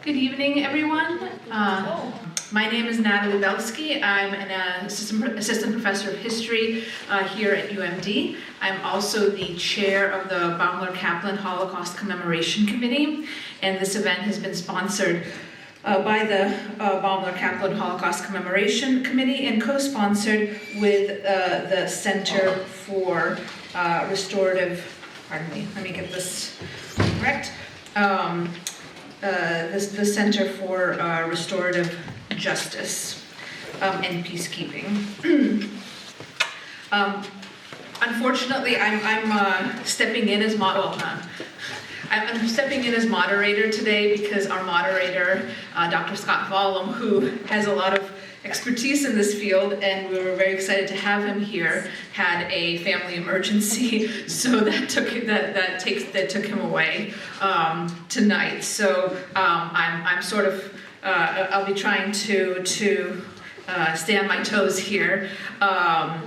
Good evening, everyone. My name is Natalie Belsky. I'm an assistant professor of history here at UMD. I'm also the chair of the Baeumler-Kaplan Holocaust Commemoration Committee, and this event has been sponsored by the Baeumler-Kaplan Holocaust Commemoration Committee and co-sponsored with the Center for Restorative, pardon me, let me get this correct. The Center for Restorative Justice and Peacekeeping. Unfortunately, I'm stepping in as I'm stepping in as moderator today because our moderator, Dr. Scott Vollum, who has a lot of expertise in this field, and we were very excited to have him here, had a family emergency, so that took him away tonight. So I'm sort of I'll be trying to stay on my toes here. As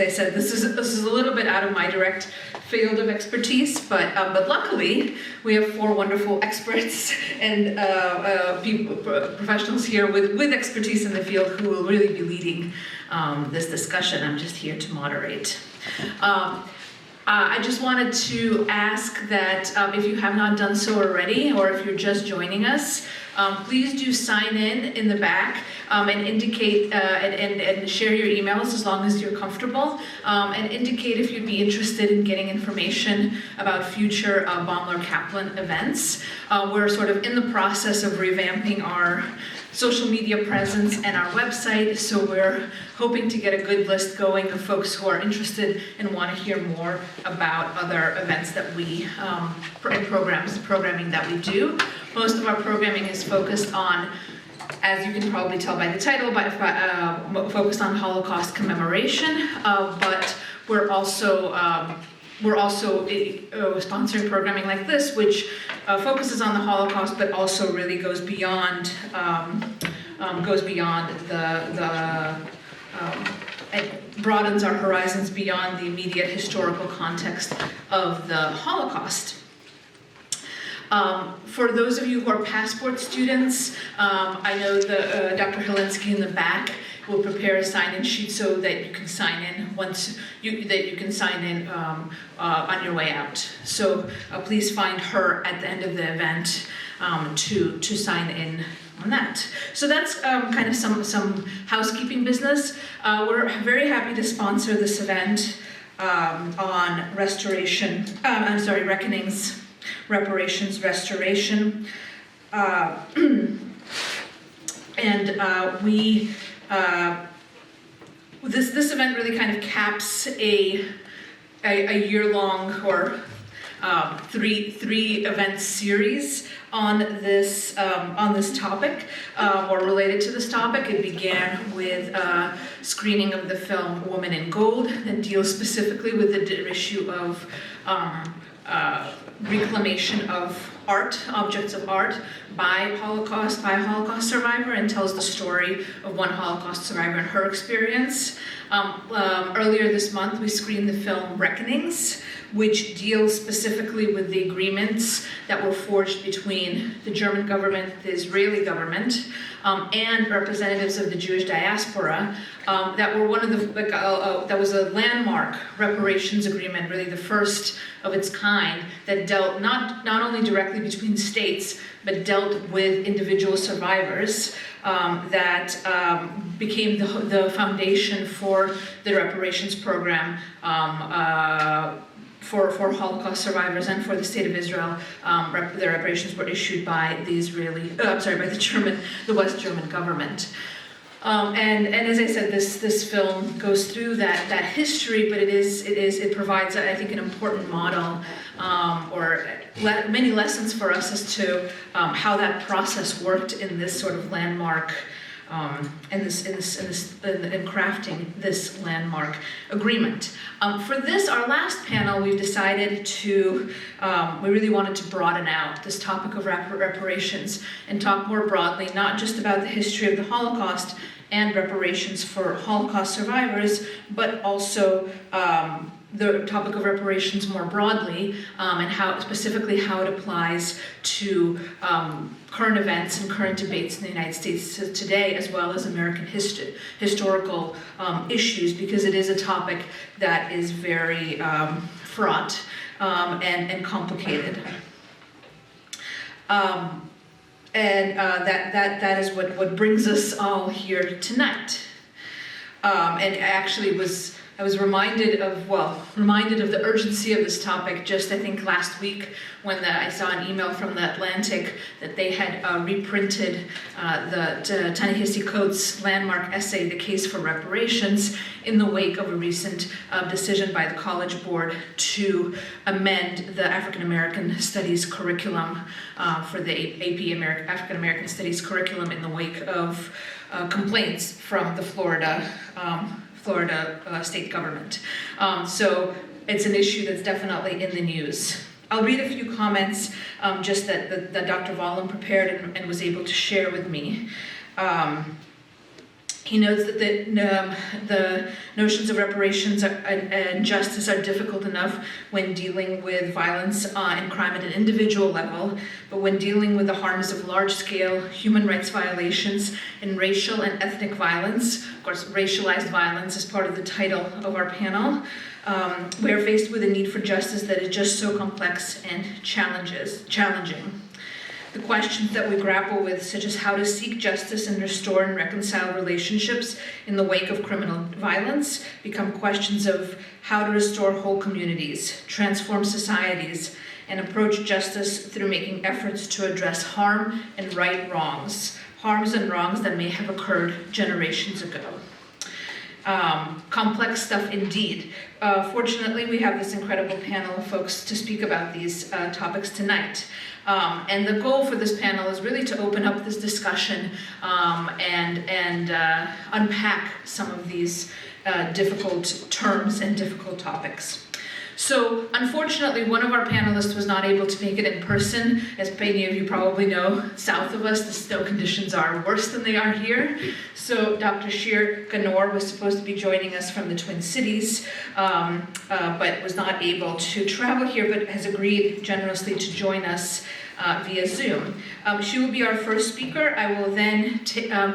I said, this is a little bit out of my direct field of expertise, but luckily we have four wonderful experts and professionals here with expertise in the field who will really be leading this discussion. I'm just here to moderate. I just wanted to ask that if you have not done so already, or if you're just joining us, please do sign in the back and indicate and share your emails as long as you're comfortable, and indicate if you'd be interested in getting information about future Baeumler-Kaplan events. We're sort of in the process of revamping our social media presence and our website, so we're hoping to get a good list going of folks who are interested and want to hear more about other events that we, programming that we do. Most of our programming is focused on, as you can probably tell by the title, focused on Holocaust commemoration, but we're also sponsoring programming like this, which focuses on the Holocaust, but also really goes beyond it broadens our horizons beyond the immediate historical context of the Holocaust. For those of you who are passport students, I know Dr. Helinski in the back will prepare a sign-in sheet so that you can sign in on your way out. So please find her at the end of the event to sign in on that. So that's kind of some housekeeping business. We're very happy to sponsor this event on Reckonings, Reparations, Restoration, and this event really kind of caps a year-long or three event series on this topic or related to this topic. It began with a screening of the film Woman in Gold that deals specifically with the issue of reclamation of art, objects of art by a Holocaust survivor, and tells the story of one Holocaust survivor and her experience. Earlier this month, we screened the film Reckonings, which deals specifically with the agreements that were forged between the German government, the Israeli government, and representatives of the Jewish diaspora. That were one of the that was a landmark reparations agreement, really the first of its kind, that dealt not only directly between states, but dealt with individual survivors, that became the foundation for the reparations program for Holocaust survivors and for the state of Israel. The reparations were issued by the West German government. And as I said, this film goes through that history, but it provides, I think, an important model or many lessons for us as to how that process worked in this sort of landmark. In crafting this landmark agreement. For this, our last panel, we've decided to, we really wanted to broaden out this topic of reparations and talk more broadly, not just about the history of the Holocaust and reparations for Holocaust survivors, but also the topic of reparations more broadly, and specifically how it applies to current events and current debates in the United States today, as well as American historical issues, because it is a topic that is very fraught and complicated. That is what brings us all here tonight. And I was reminded of the urgency of this topic just, I think, last week when I saw an email from The Atlantic that they had reprinted the Ta-Nehisi Coates' landmark essay, The Case for Reparations, in the wake of a recent decision by the College Board to amend the African American Studies curriculum for the AP African American Studies curriculum in the wake of complaints from the Florida state government. So it's an issue that's definitely in the news. I'll read a few comments just that Dr. Vollum prepared and was able to share with me. He notes that the notions of reparations and justice are difficult enough when dealing with violence and crime at an individual level, but when dealing with the harms of large-scale human rights violations and racial and ethnic violence, of course, racialized violence is part of the title of our panel, we are faced with a need for justice that is just so complex and challenging. The questions that we grapple with, such as how to seek justice and restore and reconcile relationships in the wake of criminal violence, become questions of how to restore whole communities, transform societies, and approach justice through making efforts to address harm and right wrongs, harms and wrongs that may have occurred generations ago. Complex stuff indeed. Fortunately, we have this incredible panel of folks to speak about these topics tonight. And the goal for this panel is really to open up this discussion and unpack some of these difficult terms and difficult topics. So unfortunately, one of our panelists was not able to make it in person. As many of you probably know, south of us, the snow conditions are worse than they are here. So Dr. Shir Ganor was supposed to be joining us from the Twin Cities, but was not able to travel here, but has agreed generously to join us via Zoom. She will be our first speaker. I will then,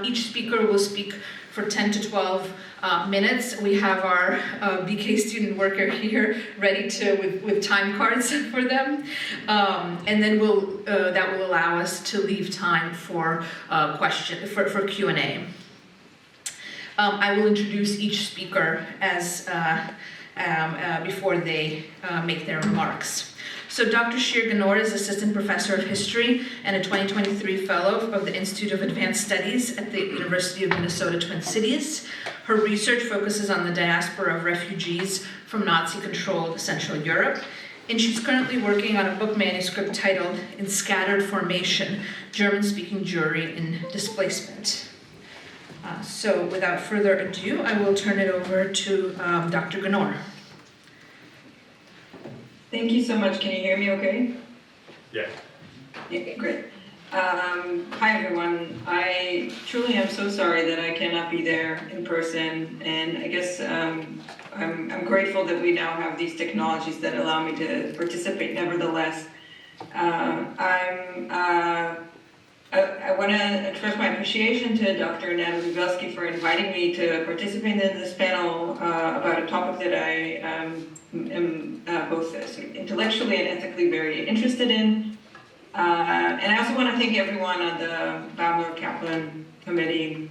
each speaker will speak for 10 to 12 minutes. We have our BK student worker here ready with time cards for them. And then that will allow us to leave time for for Q&A. I will introduce each speaker as before they make their remarks. So Dr. Shir Ganor is Assistant Professor of History and a 2023 Fellow of the Institute of Advanced Studies at the University of Minnesota Twin Cities. Her research focuses on the diaspora of refugees from Nazi-controlled Central Europe, and she's currently working on a book manuscript titled In Scattered Formation, German-Speaking Jewry in Displacement. So without further ado, I will turn it over to Dr. Ganor. Thank you so much. Can you hear me okay? Yeah. Okay, great. Hi everyone. I truly am so sorry that I cannot be there in person, and I guess I'm grateful that we now have these technologies that allow me to participate nevertheless. I want to express my appreciation to Dr. Natalie Belsky for inviting me to participate in this panel about a topic that I am both sort of intellectually and ethically very interested in. And I also want to thank everyone on the Baeumler-Kaplan committee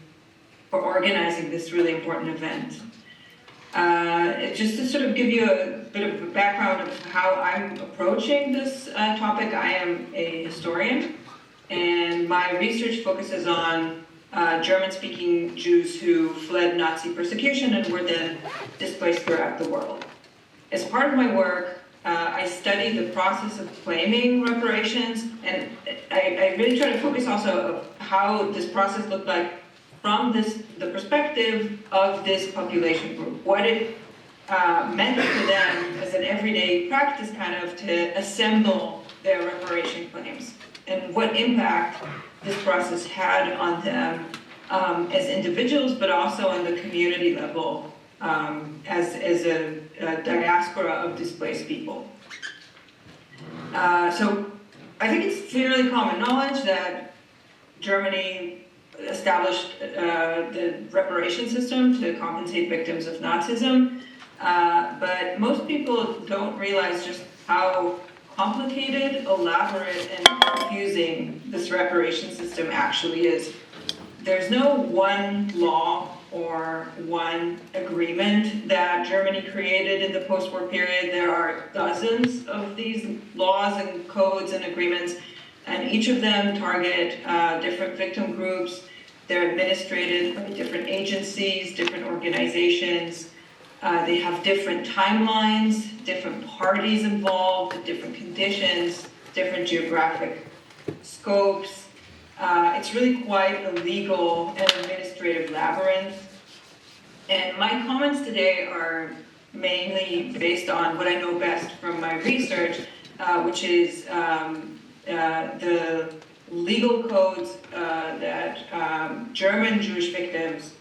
for organizing this really important event. Just to sort of give you a bit of a background of how I'm approaching this topic, I am a historian, and my research focuses on German-speaking Jews who fled Nazi persecution and were then displaced throughout the world. As part of my work, I study the process of claiming reparations, and I really try to focus also of how this process looked like from the perspective of this population group, what it meant for them as an everyday practice kind of to assemble their reparation claims, and what impact this process had on them as individuals, but also on the community level as a diaspora of displaced people. So I think it's fairly common knowledge that Germany established the reparation system to compensate victims of Nazism, but most people don't realize just how complicated, elaborate, and confusing this reparation system actually is. There's no one law or one agreement that Germany created in the post-war period. There are dozens of these laws and codes and agreements, and each of them target different victim groups. They're administrated by different agencies, different organizations. They have different timelines, different parties involved, different conditions, different geographic scopes. It's really quite a legal and administrative labyrinth. And my comments today are mainly based on what I know best from my research, which is the legal codes that German Jewish victims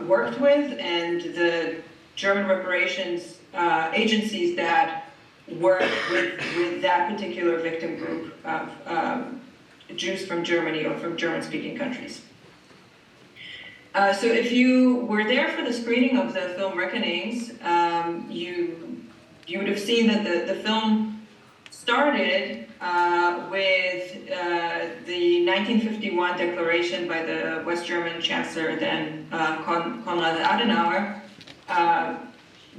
worked with, and the German reparations agencies that work with that particular victim group of Jews from Germany or from German-speaking countries. So if you were there for the screening of the film Reckonings, you would have seen that the film started with the 1951 declaration by the West German Chancellor, then Konrad Adenauer,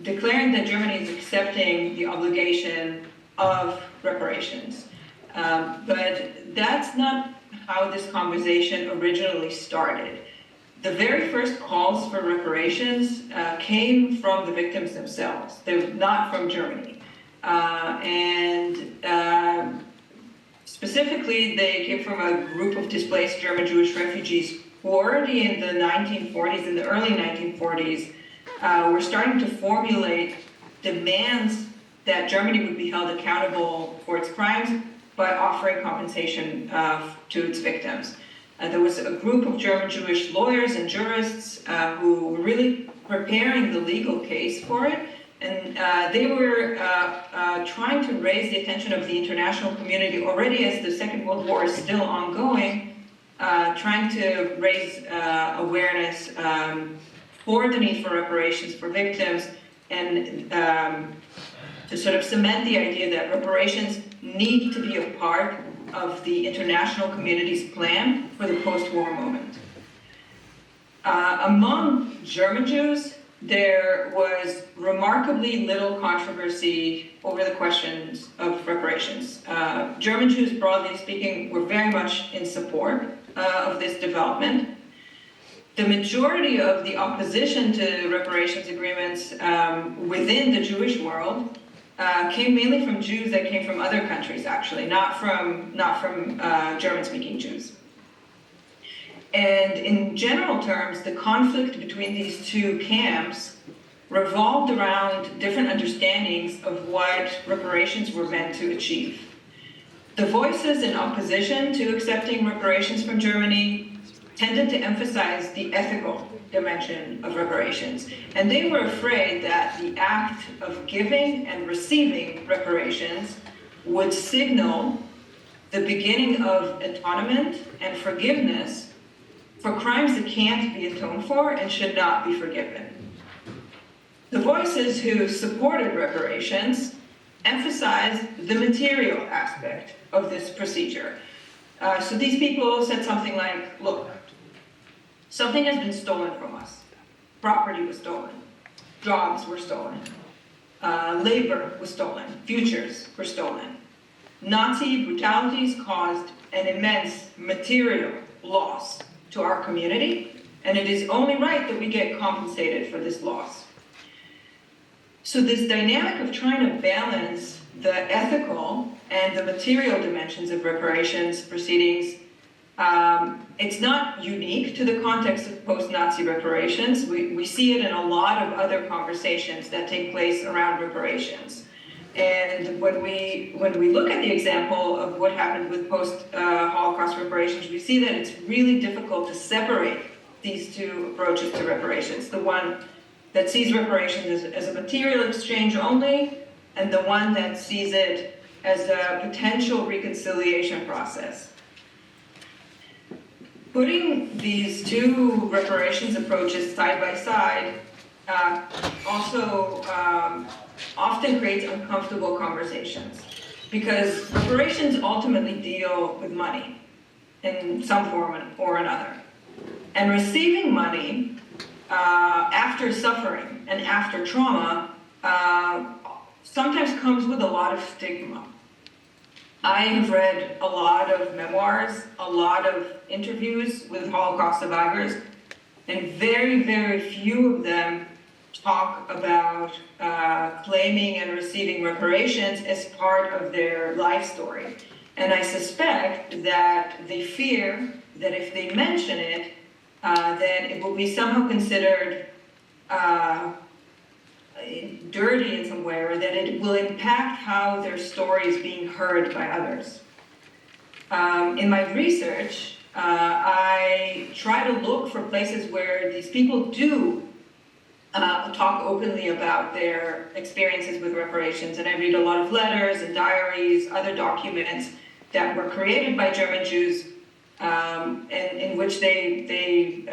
declaring that Germany is accepting the obligation of reparations. But that's not how this conversation originally started. The very first calls for reparations came from the victims themselves. They were not from Germany. Specifically, they came from a group of displaced German Jewish refugees who already in the 1940s, in the early 1940s, were starting to formulate demands that Germany would be held accountable for its crimes by offering compensation to its victims. There was a group of German Jewish lawyers and jurists who were really preparing the legal case for it, and they were trying to raise the attention of the international community already as the Second World War is still ongoing, trying to raise awareness for the need for reparations for victims, and to sort of cement the idea that reparations need to be a part of the international community's plan for the post-war moment. Among German Jews, there was remarkably little controversy over the questions of reparations. German Jews, broadly speaking, were very much in support of this development. The majority of the opposition to reparations agreements within the Jewish world came mainly from Jews that came from other countries, actually, not from German-speaking Jews. And in general terms, the conflict between these two camps revolved around different understandings of what reparations were meant to achieve. The voices in opposition to accepting reparations from Germany tended to emphasize the ethical dimension of reparations, and they were afraid that the act of giving and receiving reparations would signal the beginning of atonement and forgiveness for crimes that can't be atoned for and should not be forgiven. The voices who supported reparations emphasized the material aspect of this procedure. So these people said something like, look, something has been stolen from us. Property was stolen. Jobs were stolen. Labor was stolen. Futures were stolen. Nazi brutalities caused an immense material loss to our community, and it is only right that we get compensated for this loss. So this dynamic of trying to balance the ethical and the material dimensions of reparations proceedings, it's not unique to the context of post-Nazi reparations. We see it in a lot of other conversations that take place around reparations. And when we look at the example of what happened with post-Holocaust reparations, we see that it's really difficult to separate these two approaches to reparations. The one that sees reparations as a material exchange only, and the one that sees it as a potential reconciliation process. Putting these two reparations approaches side by side also often creates uncomfortable conversations, because reparations ultimately deal with money in some form or another. And receiving money after suffering and after trauma sometimes comes with a lot of stigma. I have read a lot of memoirs, a lot of interviews with Holocaust survivors, and very, very few of them talk about claiming and receiving reparations as part of their life story. And I suspect that they fear that if they mention it, then it will be somehow considered dirty in some way, or that it will impact how their story is being heard by others. In my research, I try to look for places where these people do talk openly about their experiences with reparations, and I read a lot of letters and diaries, other documents that were created by German Jews, and in which they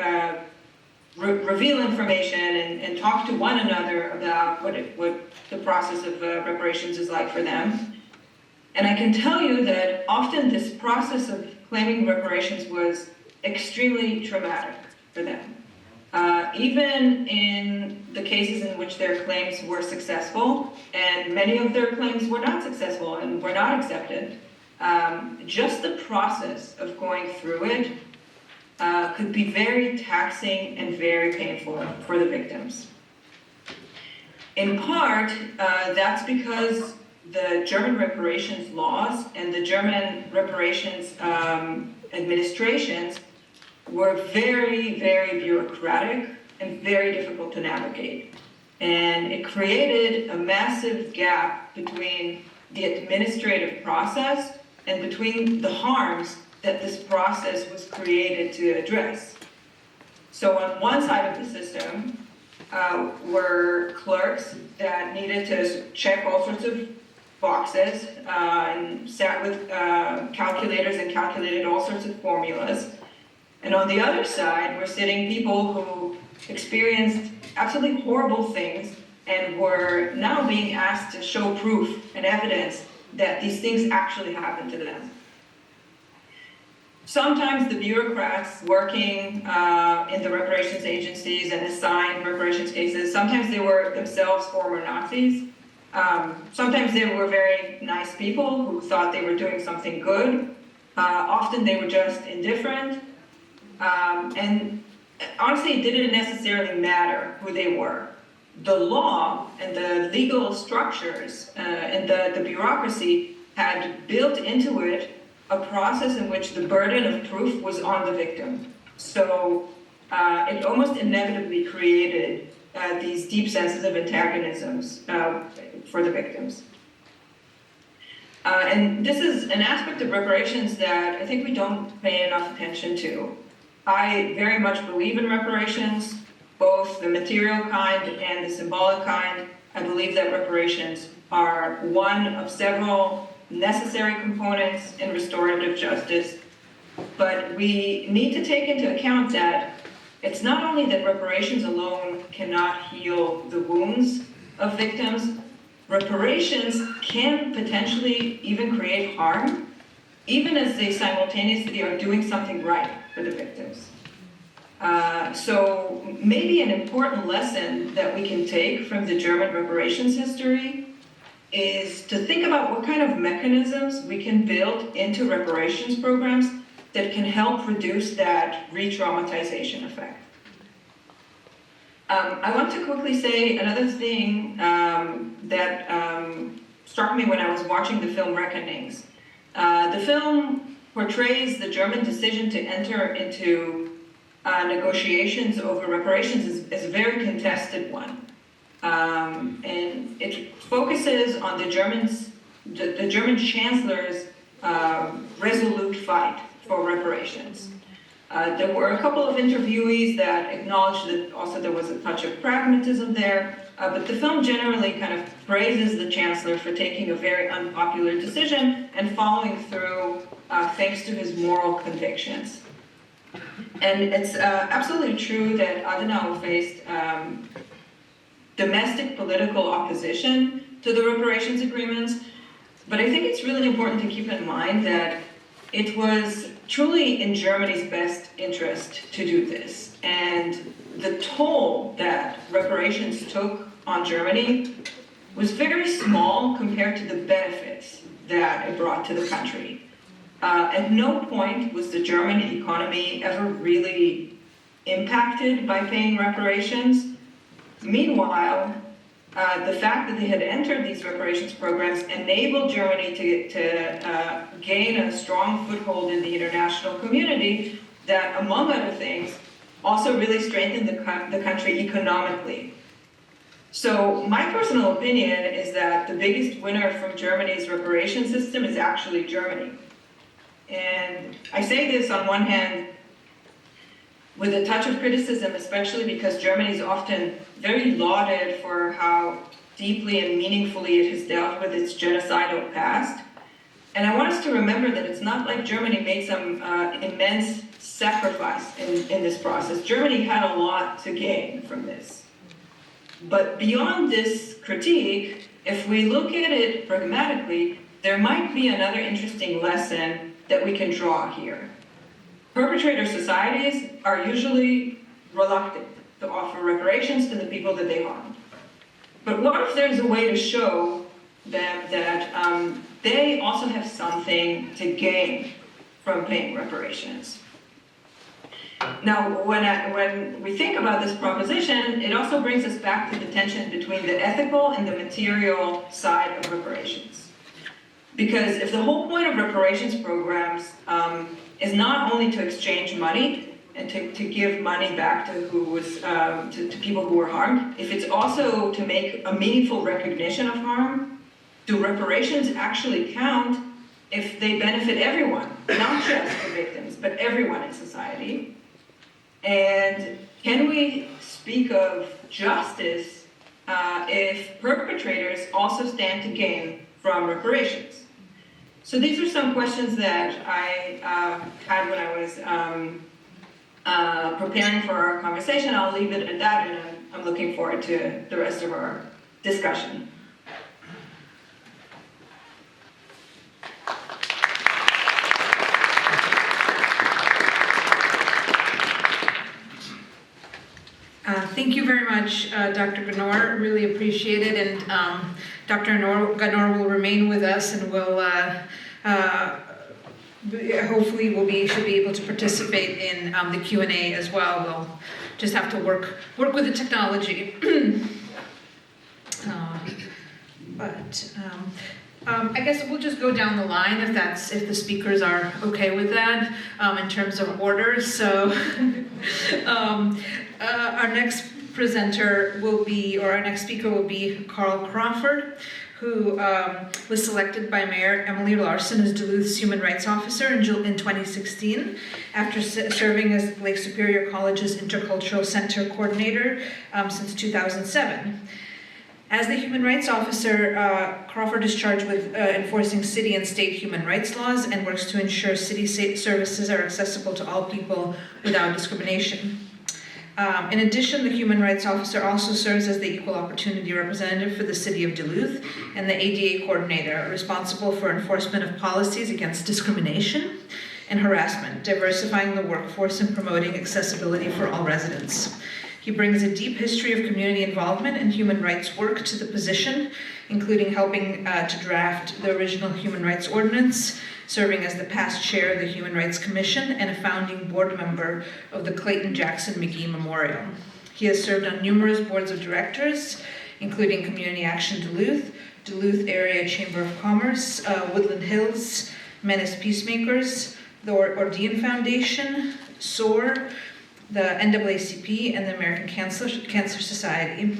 reveal information and talk to one another about what the process of reparations is like for them. And I can tell you that often this process of claiming reparations was extremely traumatic for them. Even in the cases in which their claims were successful, and many of their claims were not successful and were not accepted, just the process of going through it could be very taxing and very painful for the victims. In part, that's because the German reparations laws and the German reparations administrations were very, very bureaucratic and very difficult to navigate. And it created a massive gap between the administrative process and between the harms that this process was created to address. So on one side of the system were clerks that needed to check all sorts of boxes and sat with calculators and calculated all sorts of formulas. And on the other side were sitting people who experienced absolutely horrible things and were now being asked to show proof and evidence that these things actually happened to them. Sometimes the bureaucrats working in the reparations agencies and assigned reparations cases, sometimes they were themselves former Nazis. Sometimes they were very nice people who thought they were doing something good. Often they were just indifferent. And honestly, it didn't necessarily matter who they were. The law and the legal structures and the bureaucracy had built into it a process in which the burden of proof was on the victim. So it almost inevitably created these deep senses of antagonisms for the victims. And this is an aspect of reparations that I think we don't pay enough attention to. I very much believe in reparations, both the material kind and the symbolic kind. I believe that reparations are one of several necessary components in restorative justice, but we need to take into account that it's not only that reparations alone cannot heal the wounds of victims, reparations can potentially even create harm, even as they simultaneously are doing something right for the victims. So maybe an important lesson that we can take from the German reparations history is to think about what kind of mechanisms we can build into reparations programs that can help reduce that re-traumatization effect. I want to quickly say another thing that struck me when I was watching the film Reckonings. The film portrays the German decision to enter into negotiations over reparations as a very contested one. And it focuses on the German chancellor's resolute fight for reparations. There were a couple of interviewees that acknowledged that also there was a touch of pragmatism there, but the film generally kind of praises the chancellor for taking a very unpopular decision and following through thanks to his moral convictions. And it's absolutely true that Adenauer faced domestic political opposition to the reparations agreements, but I think it's really important to keep in mind that it was truly in Germany's best interest to do this. And the toll that reparations took on Germany was very small compared to the benefits that it brought to the country. At no point was the German economy ever really impacted by paying reparations. Meanwhile, the fact that they had entered these reparations programs enabled Germany to gain a strong foothold in the international community that, among other things, also really strengthened the country economically. So my personal opinion is that the biggest winner from Germany's reparation system is actually Germany. And I say this on one hand with a touch of criticism, especially because Germany is often very lauded for how deeply and meaningfully it has dealt with its genocidal past. And I want us to remember that it's not like Germany made some immense sacrifice in this process. Germany had a lot to gain from this. But beyond this critique, if we look at it pragmatically, there might be another interesting lesson that we can draw here. Perpetrator societies are usually reluctant to offer reparations to the people that they harmed. But what if there's a way to show them that they also have something to gain from paying reparations? Now, when we think about this proposition, it also brings us back to the tension between the ethical and the material side of reparations. Because if the whole point of reparations programs is not only to exchange money and to give money back to who was to people who were harmed, if it's also to make a meaningful recognition of harm, do reparations actually count if they benefit everyone, not just the victims, but everyone in society? And can we speak of justice if perpetrators also stand to gain from reparations? So these are some questions that I had when I was preparing for our conversation. I'll leave it at that, and I'm looking forward to the rest of our discussion. Thank you very much, Dr. Ganor. Really appreciate it. And Dr. Ganor will remain with us, and will hopefully should be able to participate in the Q&A as well. We'll just have to work with the technology. I guess we'll just go down the line if the speakers are okay with that in terms of order. So our next speaker will be Carl Crawford, who was selected by Mayor Emily Larson as Duluth's Human Rights Officer in 2016 after serving as Lake Superior College's Intercultural Center Coordinator since 2007. As the Human Rights Officer, Crawford is charged with enforcing city and state human rights laws and works to ensure city services are accessible to all people without discrimination. In addition, the Human Rights Officer also serves as the Equal Opportunity Representative for the City of Duluth and the ADA Coordinator, responsible for enforcement of policies against discrimination and harassment, diversifying the workforce and promoting accessibility for all residents. He brings a deep history of community involvement and human rights work to the position, including helping to draft the original Human Rights Ordinance, serving as the past chair of the Human Rights Commission and a founding board member of the Clayton Jackson McGee Memorial. He has served on numerous boards of directors, including Community Action Duluth, Duluth Area Chamber of Commerce, Woodland Hills, Menace Peacemakers, the Ordean Foundation, SOAR, the NAACP, and the American Cancer Society,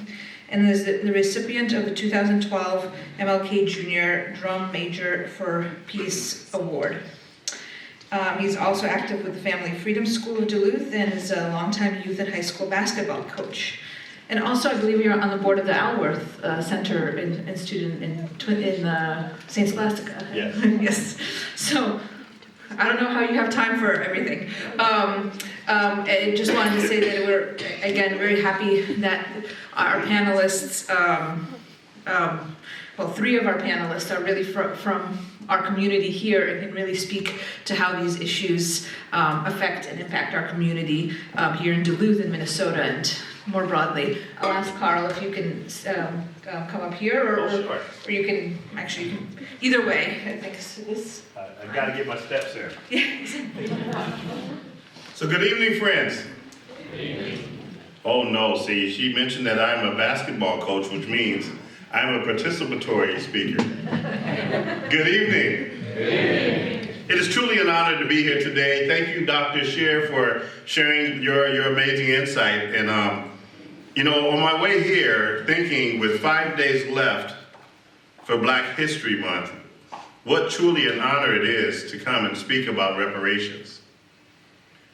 and is the recipient of the 2012 MLK Junior Drum Major for Peace Award. He's also active with the Family Freedom School of Duluth and is a longtime youth and high school basketball coach. And also, I believe you're on the board of the Alworth Center Institute in St. Scholastica. Yes. Yes. So, I don't know how you have time for everything. I just wanted to say that we're, again, very happy that our panelists, well, 3 of our panelists are really from our community here and can really speak to how these issues affect and impact our community here in Duluth and Minnesota and more broadly. I'll ask Carl if you can come up here, or, Sure. or you can, actually, you can, either way, I think this. I gotta get my steps in. Yeah. So good evening, friends. Good evening. Oh no, see, she mentioned that I'm a basketball coach, which means I'm a participatory speaker. Good evening. Good evening. It is truly an honor to be here today. Thank you, Dr. Scher, for sharing your amazing insight. And on my way here, thinking with 5 days left for Black History Month, what truly an honor it is to come and speak about reparations.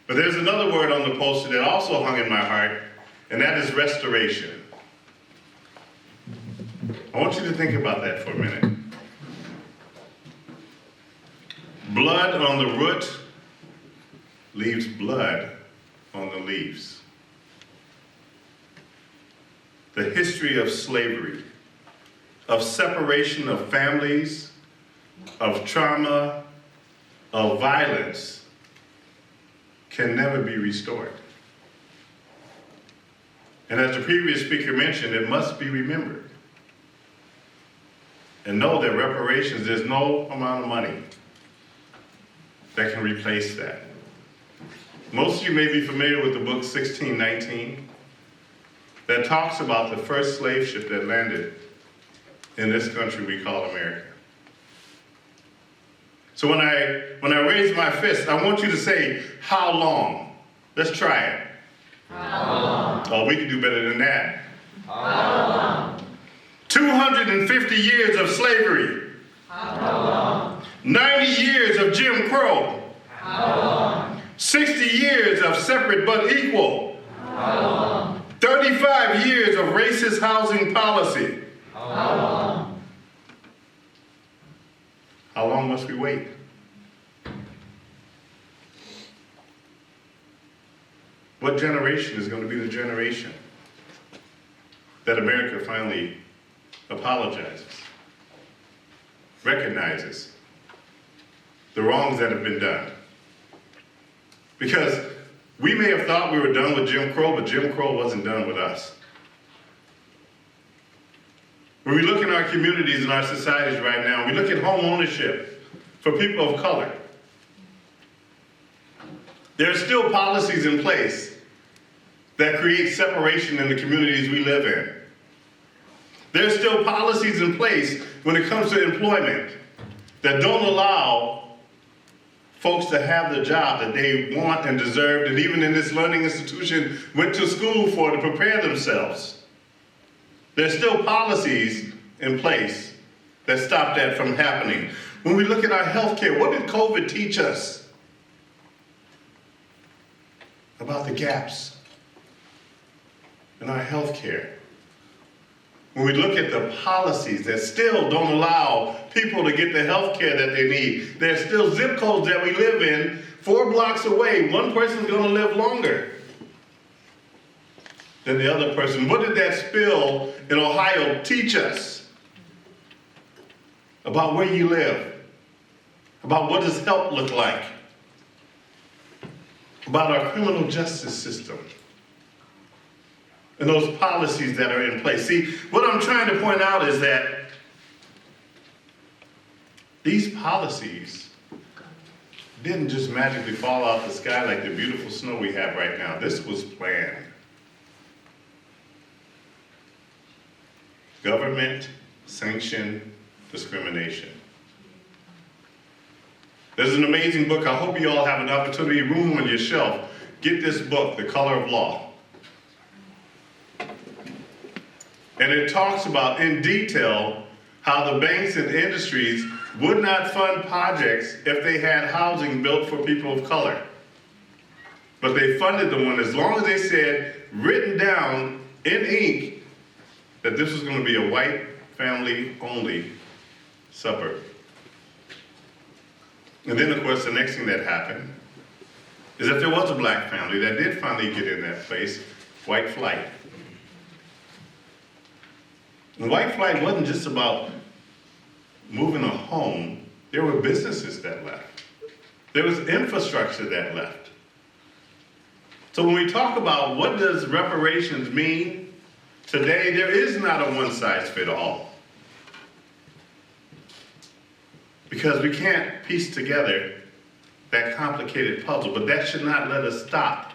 But there's another word on the poster that also hung in my heart, and that is restoration. I want you to think about that for a minute. Blood on the root leaves blood on the leaves. The history of slavery, of separation of families, of trauma, of violence can never be restored. And as the previous speaker mentioned, it must be remembered. And know that reparations, there's no amount of money that can replace that. Most of you may be familiar with the book 1619 that talks about the first slave ship that landed in this country we call America. So when I raise my fist, I want you to say, how long? Let's try it. How long? Oh, we can do better than that. How long? 250 years of slavery. How long? 90 years of Jim Crow. How long? 60 years of separate but equal. How long? 35 years of racist housing policy. How long? How long must we wait? What generation is going to be the generation that America finally apologizes, recognizes the wrongs that have been done? Because we may have thought we were done with Jim Crow, but Jim Crow wasn't done with us. When we look in our communities and our societies right now, we look at home ownership for people of color. There are still policies in place that create separation in the communities we live in. There are still policies in place when it comes to employment that don't allow folks to have the job that they want and deserved, and even in this learning institution went to school for to prepare themselves. There's still policies in place that stop that from happening. When we look at our healthcare, what did COVID teach us about the gaps in our healthcare? When we look at the policies that still don't allow people to get the health care that they need, there's still zip codes that we live in, 4 blocks away, one person's going to live longer than the other person. What did that spill in Ohio teach us about where you live, about what does help look like, about our criminal justice system, and those policies that are in place? See, what I'm trying to point out is that these policies didn't just magically fall out the sky like the beautiful snow we have right now. This was planned. Government-sanctioned discrimination. There's an amazing book. I hope you all have an opportunity, room on your shelf. Get this book, The Color of Law. And it talks about in detail how the banks and industries would not fund projects if they had housing built for people of color. But they funded the one as long as they said, written down in ink, that this was going to be a white family only suburb. And then, of course, the next thing that happened is that there was a black family that did finally get in that place, white flight. And white flight wasn't just about moving a home. There were businesses that left. There was infrastructure that left. So when we talk about what does reparations mean, today there is not a one-size-fits-all. Because we can't piece together that complicated puzzle, but that should not let us stop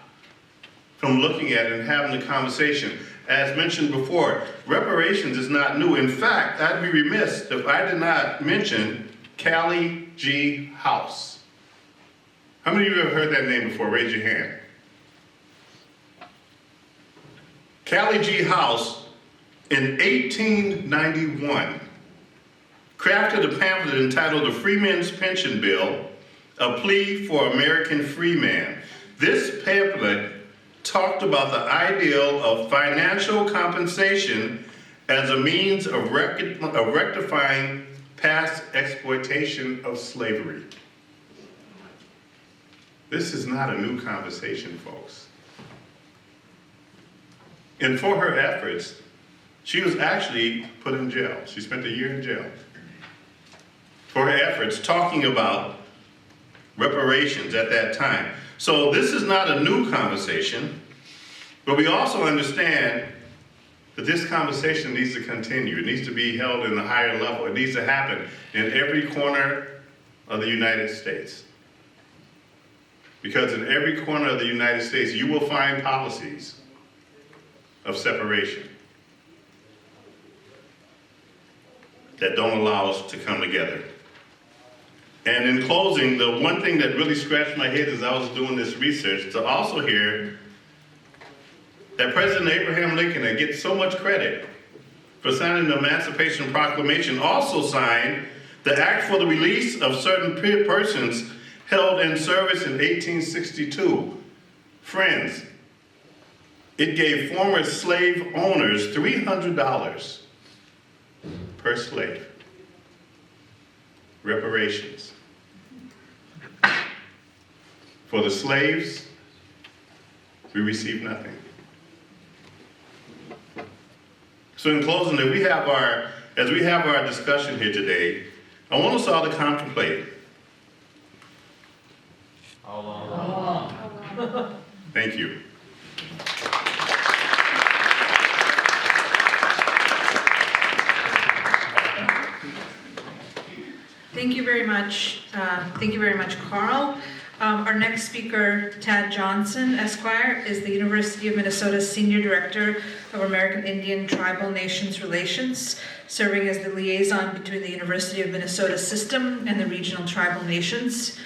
from looking at it and having the conversation. As mentioned before, reparations is not new. In fact, I'd be remiss if I did not mention Callie G. House. How many of you have heard that name before? Raise your hand. Callie G. House, in 1891, crafted a pamphlet entitled The Freeman's Pension Bill, a plea for American freeman. This pamphlet talked about the ideal of financial compensation as a means of rectifying past exploitation of slavery. This is not a new conversation, folks. And for her efforts, she was actually put in jail. She spent a year in jail for her efforts talking about reparations at that time. So this is not a new conversation, but we also understand that this conversation needs to continue. It needs to be held in a higher level. It needs to happen in every corner of the United States. Because in every corner of the United States, you will find policies of separation that don't allow us to come together. And in closing, the one thing that really scratched my head as I was doing this research, to also hear that President Abraham Lincoln, that gets so much credit for signing the Emancipation Proclamation, also signed the Act for the Release of Certain Persons held in service in 1862. Friends, it gave former slave owners $300 per slave. Reparations. For the slaves, we received nothing. So in closing, as we have our discussion here today, I want us all to contemplate. How long? Thank you. Thank you very much. Thank you very much, Carl. Our next speaker, Tad Johnson, Esquire, is the University of Minnesota's Senior Director of American Indian Tribal Nations Relations, serving as the liaison between the University of Minnesota system and the regional tribal nations.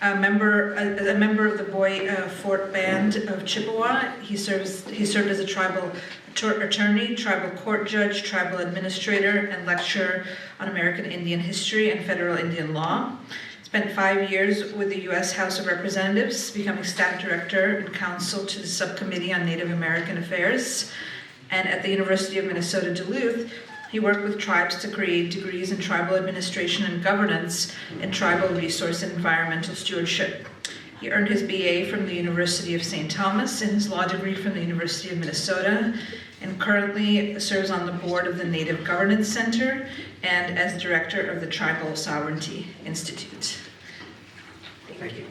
A member of the Boy Fort Band of Chippewa, he served as a tribal attorney, tribal court judge, tribal administrator, and lecturer on American Indian history and federal Indian law. Spent 5 years with the U.S. House of Representatives, becoming staff director and counsel to the Subcommittee on Native American Affairs. And at the University of Minnesota Duluth, he worked with tribes to create degrees in tribal administration and governance and tribal resource and environmental stewardship. He earned his BA from the University of St. Thomas and his law degree from the University of Minnesota, and currently serves on the board of the Native Governance Center and as director of the Tribal Sovereignty Institute. Thank you.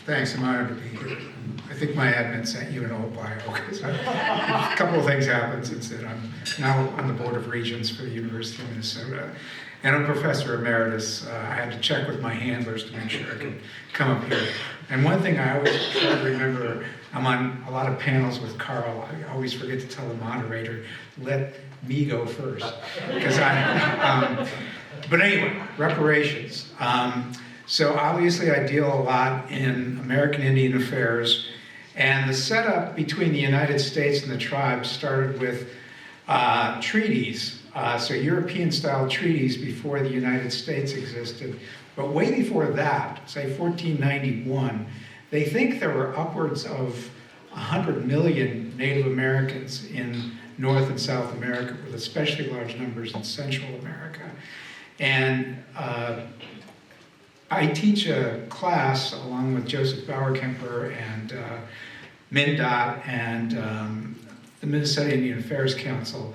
Thanks, I'm honored to be here. I think my admin sent you an old bio, because a couple of things happened since then. I'm now on the Board of Regents for the University of Minnesota, and I'm a professor emeritus. I had to check with my handlers to make sure I could come up here. And one thing I always try to remember, I'm on a lot of panels with Carl. I always forget to tell the moderator, let me go first, because but anyway, reparations. So obviously I deal a lot in American Indian affairs, and the setup between the United States and the tribes started with treaties So European-style treaties before the United States existed. But way before that, say 1491, they think there were upwards of 100 million Native Americans in North and South America, with especially large numbers in Central America. And I teach a class along with Joseph Bauer-Kemper and MnDOT and the Minnesota Indian Affairs Council.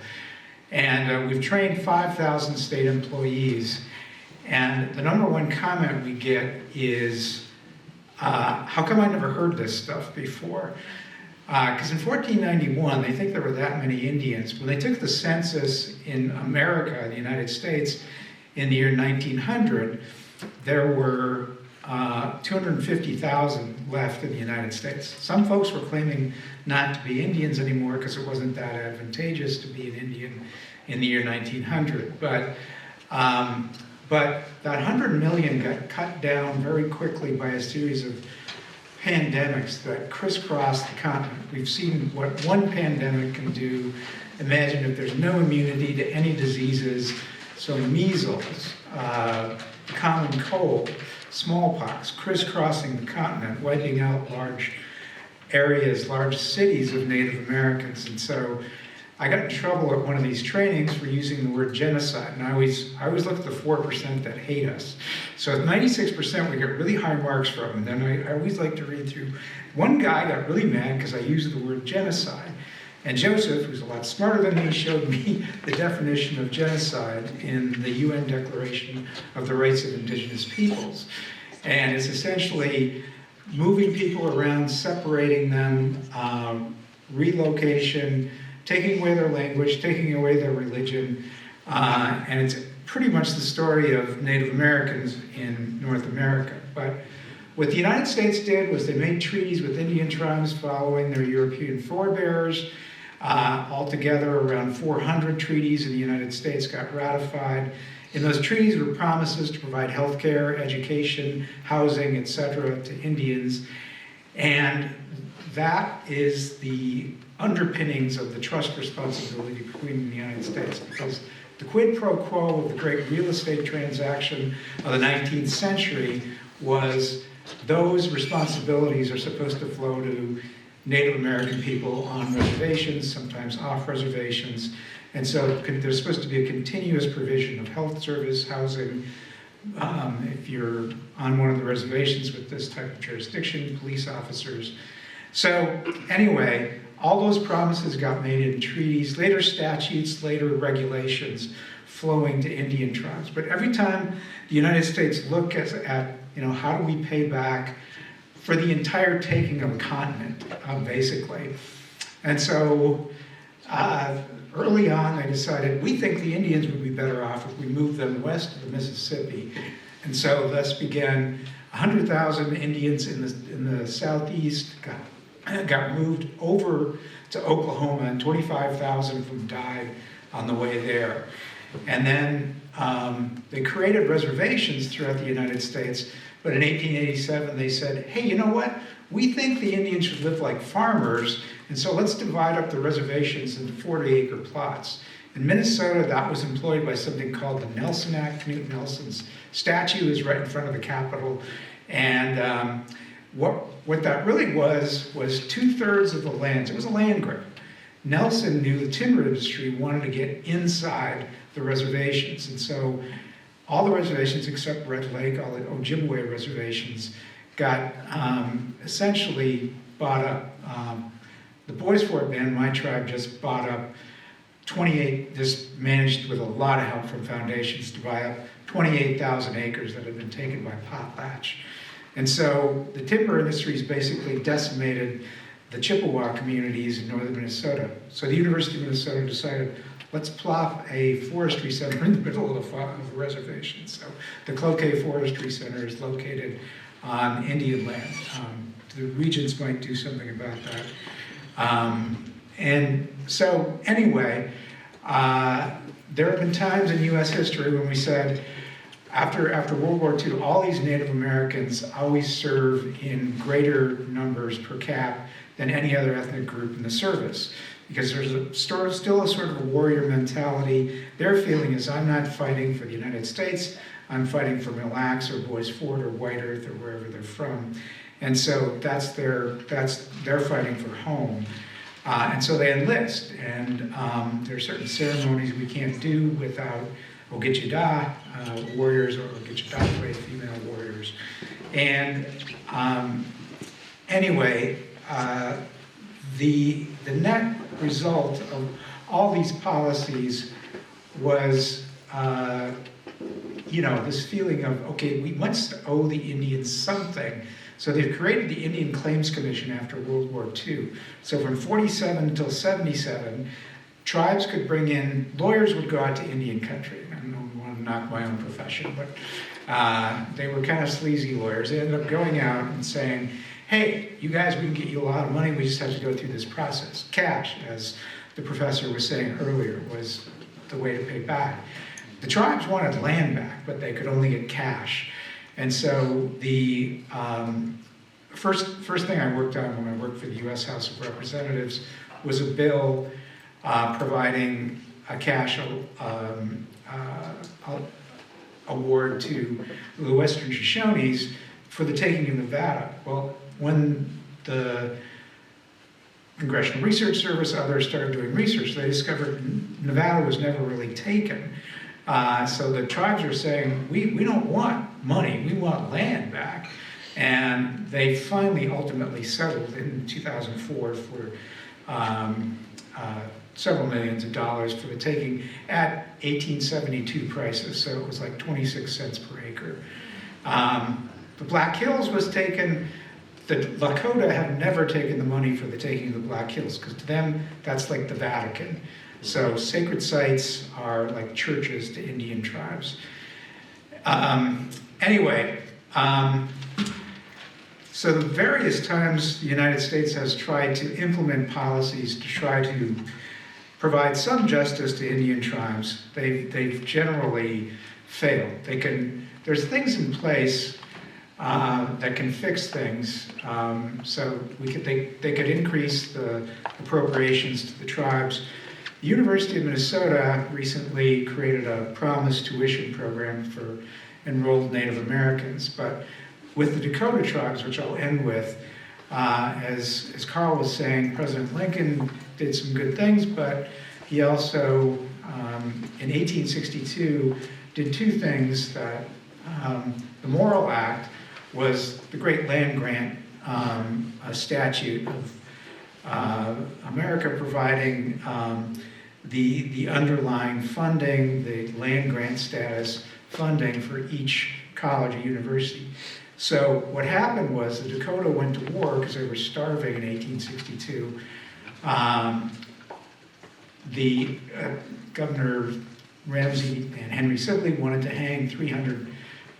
And we've trained 5,000 state employees. And the number one comment we get is, how come I never heard this stuff before? Because in 1491, they think there were that many Indians. When they took the census in America, the United States, in the year 1900, there were 250,000 left in the United States. Some folks were claiming not to be Indians anymore because it wasn't that advantageous to be an Indian in the year 1900. But that 100 million got cut down very quickly by a series of pandemics that crisscrossed the continent. We've seen what one pandemic can do. Imagine if there's no immunity to any diseases. So measles, common cold, smallpox, crisscrossing the continent, wiping out large areas, large cities of Native Americans. And so I got in trouble at one of these trainings for using the word genocide. And I always look at the 4% that hate us. So at 96%, we get really high marks from. And then I always like to read through. One guy got really mad because I used the word genocide. And Joseph, who's a lot smarter than me, showed me the definition of genocide in the UN Declaration of the Rights of Indigenous Peoples. And it's essentially moving people around, separating them, relocation, taking away their language, taking away their religion. And it's pretty much the story of Native Americans in North America. But what the United States did was they made treaties with Indian tribes following their European forebears. Altogether, around 400 treaties in the United States got ratified. In those treaties were promises to provide health care, education, housing, etc. to Indians. And that is the underpinnings of the trust responsibility between the United States. Because the quid pro quo of the great real estate transaction of the 19th century was those responsibilities are supposed to flow to Native American people on reservations, sometimes off reservations. And so there's supposed to be a continuous provision of health service, housing, if you're on one of the reservations with this type of jurisdiction, police officers. So anyway, all those promises got made in treaties, later statutes, later regulations flowing to Indian tribes. But every time the United States look at how do we pay back for the entire taking of a continent, basically. And so early on, they decided, we think the Indians would be better off if we moved them west of the Mississippi. And so thus began 100,000 Indians in the southeast got moved over to Oklahoma, and 25,000 of them died on the way there. And then they created reservations throughout the United States. But in 1887, they said, hey, you know what? We think the Indians should live like farmers, and so let's divide up the reservations into 40-acre plots. In Minnesota, that was employed by something called the Nelson Act. Knute Nelson's statue is right in front of the Capitol. And what that really was 2/3 of the lands. It was a land grab. Nelson knew the timber industry wanted to get inside the reservations, and so all the reservations except Red Lake, all the Ojibwe reservations, got essentially bought up. The Boys Fort Band, my tribe, just bought up just managed with a lot of help from foundations to buy up 28,000 acres that had been taken by potlatch. And so the timber industry's basically decimated the Chippewa communities in northern Minnesota. So the University of Minnesota decided, let's plop a forestry center in the middle of a reservation. So the Cloquet Forestry Center is located on Indian land. The regents might do something about that. And so anyway, there have been times in US history when we said, after World War II, all these Native Americans always serve in greater numbers per cap than any other ethnic group in the service. because there's still a sort of a warrior mentality. Their feeling is, I'm not fighting for the United States, I'm fighting for Mille Lacs or Bois Forte or White Earth or wherever they're from. And so they're fighting for home. And so they enlist, and there are certain ceremonies we can't do without Ogechida warriors or Ogechida female warriors. And anyway, the net result of all these policies was, this feeling of, okay, we must owe the Indians something. So they've created the Indian Claims Commission after World War II. So from 47 until 77, tribes could bring in, lawyers would go out to Indian country. I don't want to knock my own profession, but they were kind of sleazy lawyers. They ended up going out and saying, hey, you guys, we can get you a lot of money, we just have to go through this process. Cash, as the professor was saying earlier, was the way to pay back. The tribes wanted land back, but they could only get cash. And so the first thing I worked on when I worked for the U.S. House of Representatives was a bill providing a cash award to the Western Shoshones for the taking of Nevada. Well, when the Congressional Research Service, others started doing research, they discovered Nevada was never really taken. So the tribes are saying, we don't want money, we want land back. And they finally ultimately settled in 2004 for several millions of dollars for the taking at 1872 prices, so it was like 26 cents per acre. The Black Hills was taken. The Lakota have never taken the money for the taking of the Black Hills, because to them, that's like the Vatican. So sacred sites are like churches to Indian tribes. So the various times the United States has tried to implement policies to try to provide some justice to Indian tribes, they've generally failed. There's things in place that can fix things. So they could increase the appropriations to the tribes. The University of Minnesota recently created a promised tuition program for enrolled Native Americans, but with the Dakota tribes, which I'll end with, as Carl was saying, President Lincoln did some good things, but he also, in 1862, did two things that the Morrill Act was the Great Land Grant a statute of America providing the underlying funding, the land grant status funding for each college or university. So what happened was the Dakota went to war because they were starving in 1862. Governor Ramsey and Henry Sibley wanted to hang 300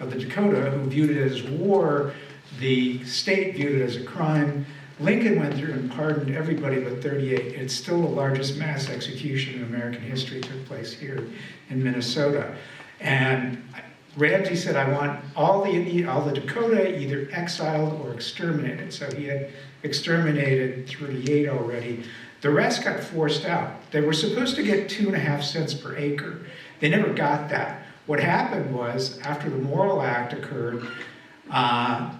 of the Dakota who viewed it as war. The state viewed it as a crime. Lincoln went through and pardoned everybody but 38. It's still the largest mass execution in American history took place here in Minnesota. And Ramsey said, I want all the Dakota either exiled or exterminated. So he had exterminated 38 already. The rest got forced out. They were supposed to get 2.5 cents per acre. They never got that. What happened was, after the Morrill Act occurred,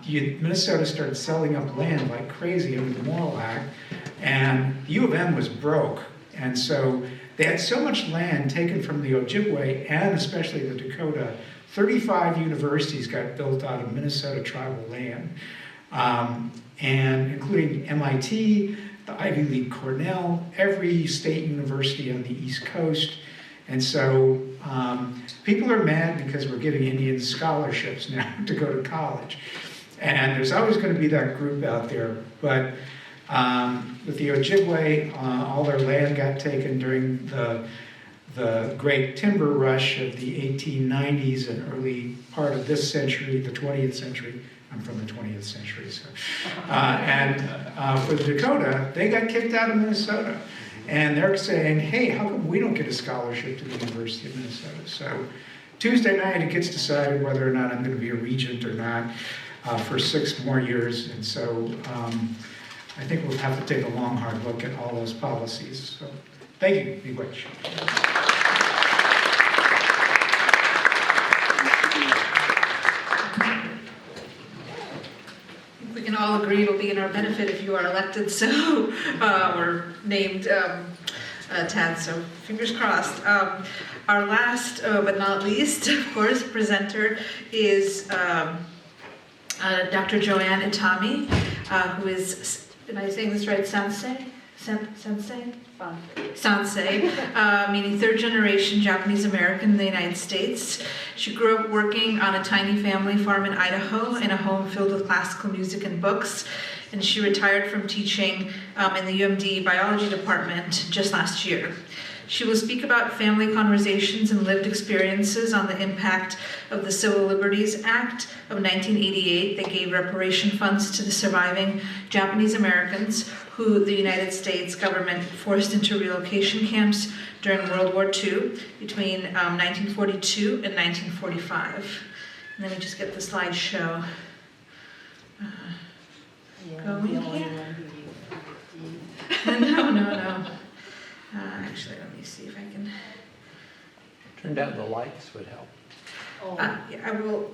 Minnesota started selling up land like crazy under the Morrill Act, and U of M was broke. And so they had so much land taken from the Ojibwe and especially the Dakota. 35 universities got built out of Minnesota tribal land, and including MIT, the Ivy League Cornell, every state university on the East Coast. And so people are mad because we're giving Indians scholarships now to go to college. And there's always going to be that group out there. But with the Ojibwe, all their land got taken during the great timber rush of the 1890s and early part of this century, the 20th century. I'm from the 20th century. So. For the Dakota, they got kicked out of Minnesota. And they're saying, hey, how come we don't get a scholarship to the University of Minnesota? So Tuesday night, it gets decided whether or not I'm going to be a regent or not for 6 more years. And so I think we'll have to take a long, hard look at all those policies. So, thank you, Miigwech. We can all agree it'll be in our benefit if you are elected, so, or named Tad, so fingers crossed. Our last, but not least, of course, presenter is Dr. Joanne Itami, who is, am I saying this right, Sensei? Sensei? Sansei, meaning third generation Japanese American in the United States. She grew up working on a tiny family farm in Idaho in a home filled with classical music and books. And she retired from teaching in the UMD biology department just last year. She will speak about family conversations and lived experiences on the impact of the Civil Liberties Act of 1988 that gave reparation funds to the surviving Japanese Americans who the United States government forced into relocation camps during World War II between 1942 and 1945. And let me just get the slideshow going here. No. Actually, let me see if I can. Turn down the lights would help. Yeah, I will.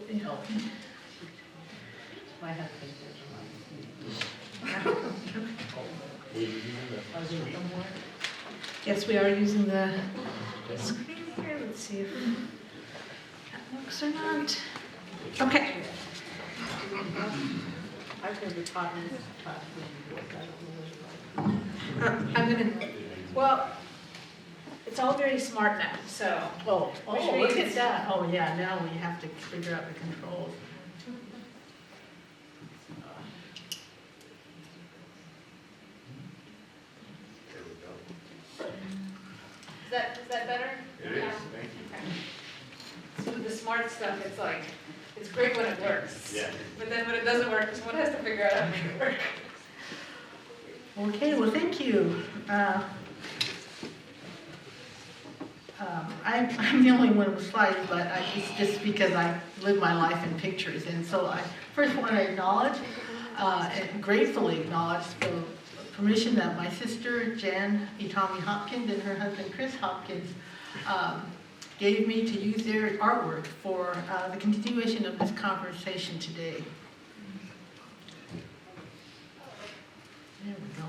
My husband Yes, we are using the screen here. Let's see if that works or not. Okay. I've never taught in this class. I'm gonna. Well, it's all very smart now. So. Oh, Which way look is- at that. Oh, yeah, now we have to figure out the controls. Is that better? It is, thank you. So with the smart stuff, it's like, it's great when it works. Yeah. But then when it doesn't work, someone has to figure out how to make it work. Okay, well, thank you. I'm the only one with slides, but it's just because I live my life in pictures. And so I first want to acknowledge, and gratefully acknowledge the permission that my sister, Jan Itami Hopkins, and her husband, Chris Hopkins, gave me to use their artwork for the continuation of this conversation today. There we go.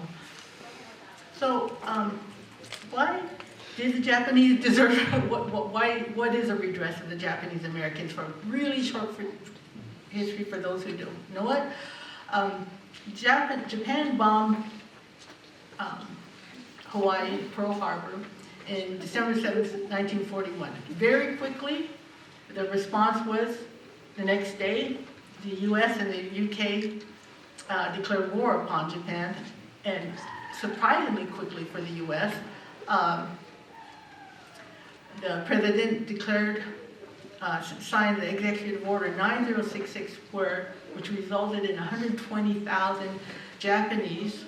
So, why did the Japanese deserve, what is a redress of the Japanese Americans? For really short history for those who don't know it. Japan bombed Hawaii, Pearl Harbor, in December 7th, 1941. Very quickly, the response was the next day, the US and the UK declared war upon Japan, and surprisingly quickly for the US, the president declared, signed the executive order 9066, which resulted in 120,000 Japanese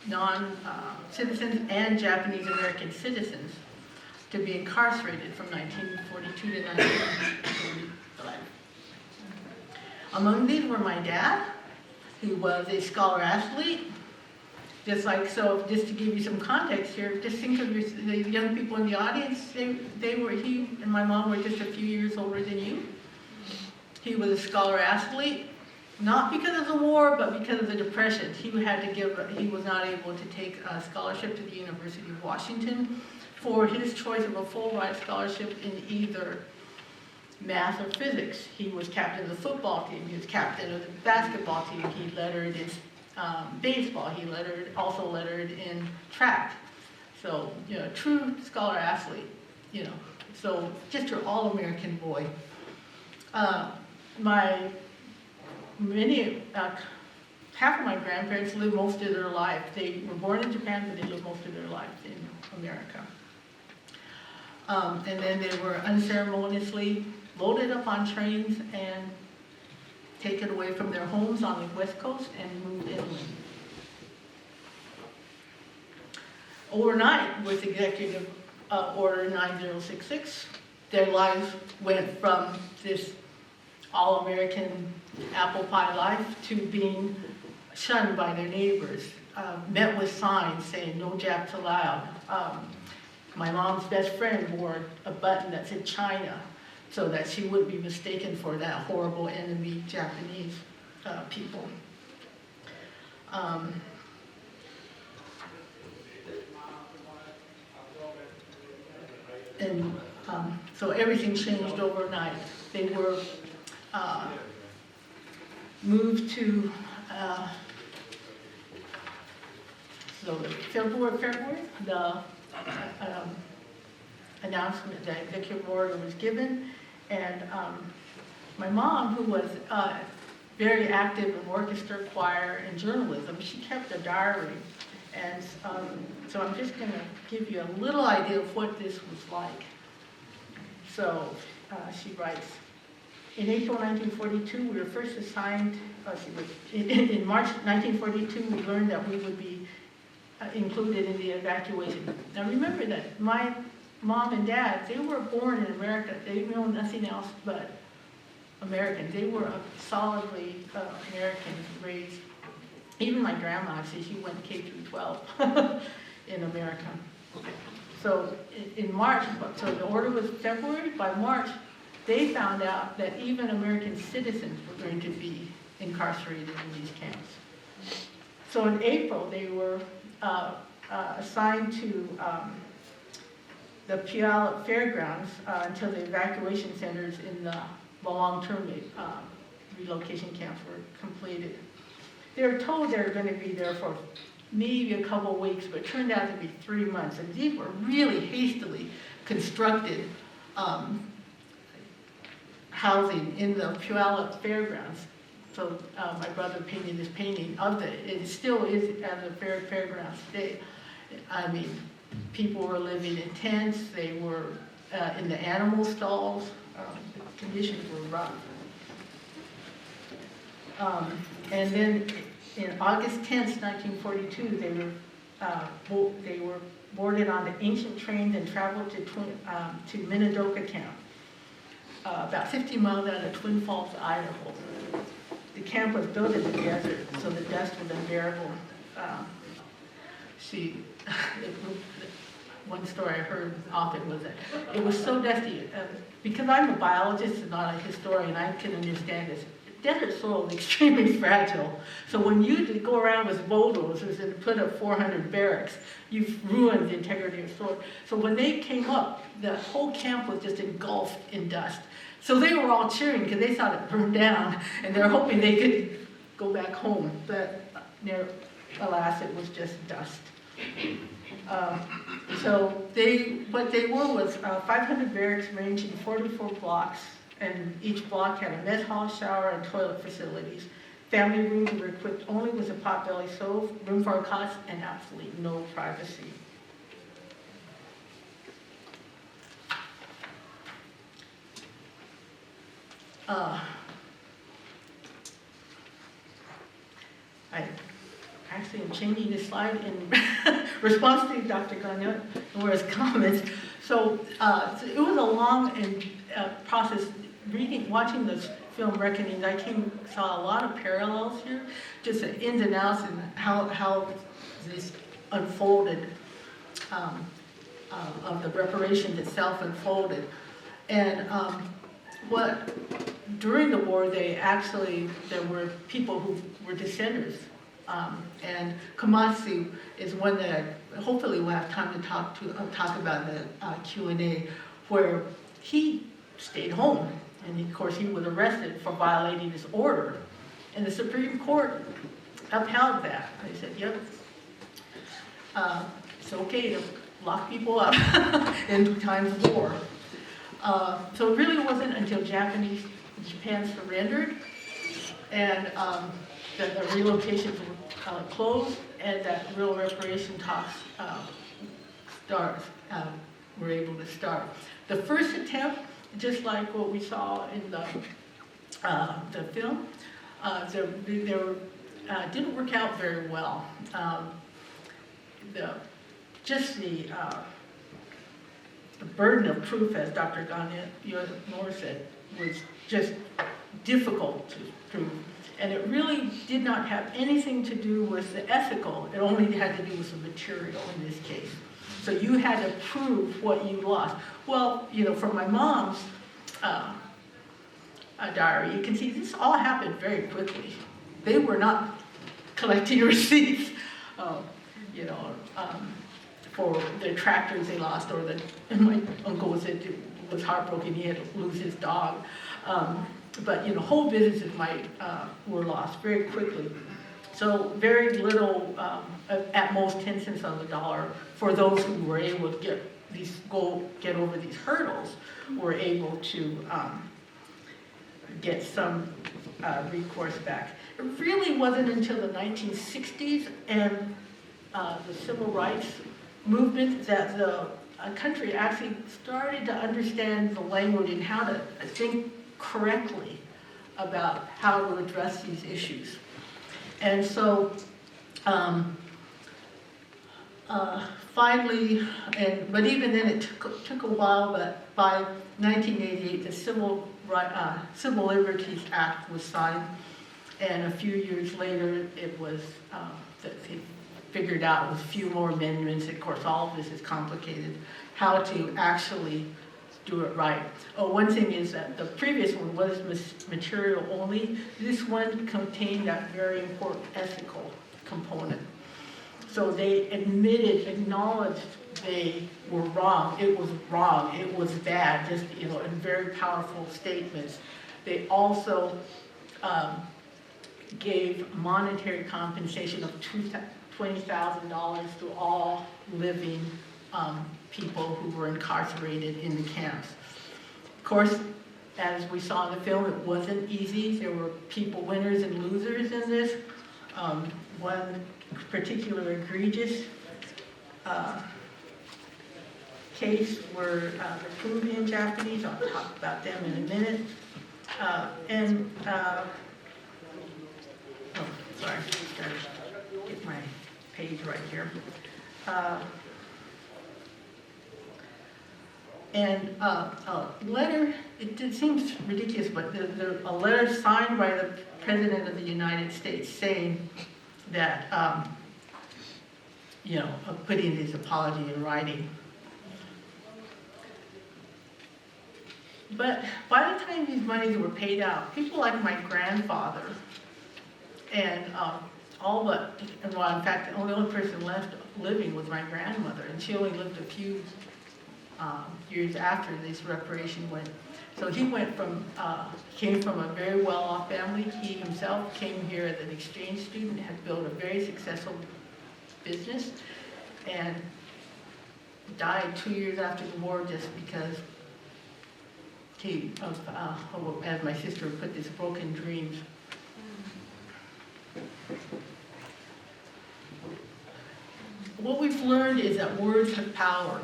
non-citizens and Japanese American citizens to be incarcerated from 1942 to 1945. Among these were my dad, who was a scholar athlete. Just to give you some context here, just think of the young people in the audience. He and my mom were just a few years older than you. He was a scholar athlete, not because of the war, but because of the Depression. He was not able to take a scholarship to the University of Washington for his choice of a full ride scholarship in either math or physics. He was captain of the football team. He was captain of the basketball team. He lettered in baseball. He also lettered in track. So, true scholar athlete, So just your all-American boy. Half of my grandparents lived most of their life. They were born in Japan, but they lived most of their life in America. And then they were unceremoniously loaded up on trains and taken away from their homes on the West Coast and moved inland. Overnight, with Executive Order 9066, their lives went from this all-American apple pie life to being shunned by their neighbors, met with signs saying no Japs allowed. My mom's best friend wore a button that said China so that she wouldn't be mistaken for that horrible enemy Japanese people. So everything changed overnight. They were moved to, February, the announcement, the executive order was given, and my mom, who was very active in orchestra, choir, and journalism, she kept a diary, and so I'm just going to give you a little idea of what this was like. So she writes, in April 1942, we were first assigned, in March 1942, we learned that we would be included in the evacuation. Now remember that my mom and dad, they were born in America. They know nothing else but Americans. They were solidly Americans raised. Even my grandma, actually, she went K through 12 in America. So in March, so the order was February, by March, they found out that even American citizens were going to be incarcerated in these camps. So in April, they were assigned to the Puyallup Fairgrounds until the evacuation centers in the long-term relocation camps were completed. They were told they were going to be there for maybe a couple of weeks, but it turned out to be 3 months. And these were really hastily constructed housing in the Puyallup Fairgrounds. So my brother painted this painting of it still is at the fairgrounds today. I mean, people were living in tents, they were in the animal stalls, the conditions were rough. And then in August 10th, 1942, they were boarded onto ancient trains and traveled to Minidoka Camp, about 50 miles out of Twin Falls, Idaho. The camp was built in the desert, so the dust was unbearable. One story I heard often was that it was so dusty. Because I'm a biologist and not a historian, I can understand this. Desert soil is extremely fragile. So when you go around with bulldozers and put up 400 barracks, you've ruined the integrity of soil. So when they came up, the whole camp was just engulfed in dust. So they were all cheering because they thought it burned down, and they're hoping they could go back home. But alas, it was just dust. So what they were was 500 barracks ranging 44 blocks, and each block had a mess hall, shower, and toilet facilities. Family rooms were equipped only with a potbelly stove, room for cots, and absolutely no privacy. I actually am changing this slide in response to Dr. Ganora's comments. So it was a long process. Watching this film Reckonings, I saw a lot of parallels here, just the ins and outs and how this unfolded, of the reparations itself unfolded. And during the war, there were people who were dissenters. And Komatsu is one that hopefully we'll have time to talk about in the Q&A, where he stayed home. And of course, he was arrested for violating this order. And the Supreme Court upheld that. They said, yep, it's okay to lock people up in times of war. So it really wasn't until Japan surrendered and that the relocations were closed and that real reparation talks were able to start. The first attempt, just like what we saw in the film, didn't work out very well. The burden of proof, as Dr. Ganor said, was just difficult to prove. And it really did not have anything to do with the ethical, it only had to do with the material in this case. So you had to prove what you lost. Well, you know, from my mom's diary, you can see this all happened very quickly. They were not collecting receipts, you know, for the tractors they lost, or and my uncle was heartbroken, he had to lose his dog. But, you know, whole businesses were lost very quickly. So very little, at most 10 cents on the dollar, for those who were able to get over these hurdles, were able to get some recourse back. It really wasn't until the 1960s and the civil rights movement that the country actually started to understand the language and how to think correctly about how to address these issues. And so finally, but even then it took a while, but by 1988 the Civil Liberties Act was signed, and a few years later it was, they figured out with a few more amendments, of course all of this is complicated, how to actually do it right. Oh, one thing is that the previous one was material only. This one contained that very important ethical component. So they acknowledged they were wrong. It was wrong. It was bad. Just, you know, in very powerful statements. They also gave monetary compensation of $20,000 to all living people who were incarcerated in the camps. Of course, as we saw in the film, it wasn't easy. There were people, winners and losers in this. One particular egregious case were the Peruvian Japanese. I'll talk about them in a minute. Sorry, just gotta get my page right here. And a letter, it seems ridiculous, but a letter signed by the President of the United States saying that, you know, putting his apology in writing. But by the time these monies were paid out, people like my grandfather and well, in fact, the only person left living was my grandmother, and she only lived a few years after this reparation went. So he came from a very well-off family. He himself came here as an exchange student, had built a very successful business, and died 2 years after the war just because as my sister put this, broken dreams. What we've learned is that words have power.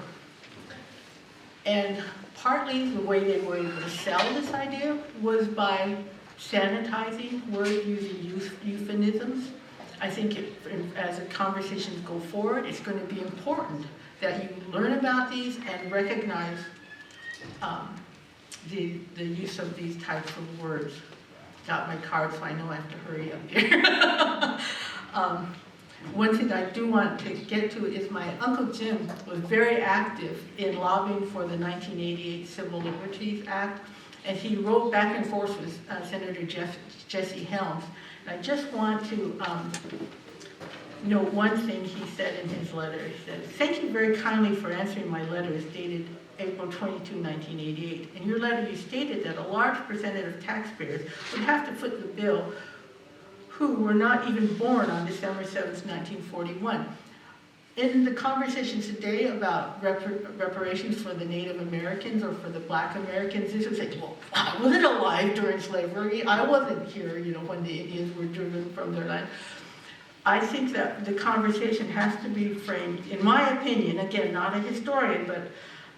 And partly the way they were able to sell this idea was by sanitizing words, using euphemisms. I think as the conversations go forward, it's going to be important that you learn about these and recognize the use of these types of words. Got my card, so I know I have to hurry up here. One thing I do want to get to is my Uncle Jim was very active in lobbying for the 1988 Civil Liberties Act, and he wrote back and forth with Senator Jesse Helms. And I just want to note one thing he said in his letter. He said, "Thank you very kindly for answering my letters dated April 22, 1988. In your letter, you stated that a large percentage of taxpayers would have to foot the bill who were not even born on December 7th, 1941. In the conversations today about reparations for the Native Americans or for the Black Americans, this would say, well, I wasn't alive during slavery. I wasn't here, you know, when the Indians were driven from their land. I think that the conversation has to be framed, in my opinion, again, not a historian, but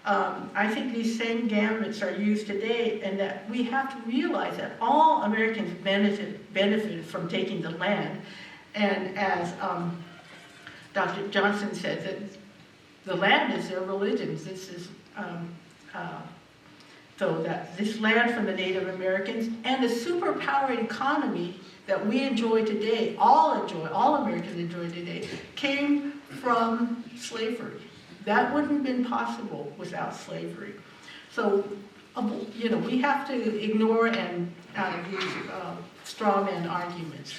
I think these same gambits are used today, and that we have to realize that all Americans benefited from taking the land. And as Dr. Johnson said, that the land is their religion. This is So that this land from the Native Americans and the superpowered economy that we enjoy today, all Americans enjoy today, came from slavery. That wouldn't have been possible without slavery. So, we have to ignore and use straw man arguments.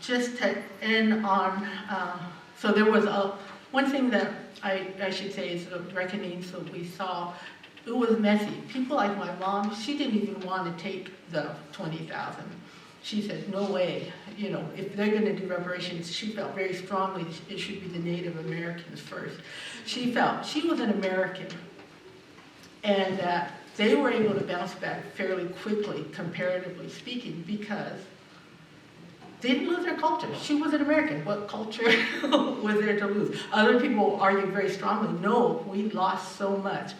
Just to end on, so there was one thing that I should say is the Reckonings that we saw. It was messy. People like my mom, she didn't even want to take the $20,000. She said, no way. If they're going to do reparations, she felt very strongly it should be the Native Americans first. She felt she was an American, and that they were able to bounce back fairly quickly, comparatively speaking, because they didn't lose their culture. She was an American. What culture was there to lose? Other people argued very strongly, no, we lost so much.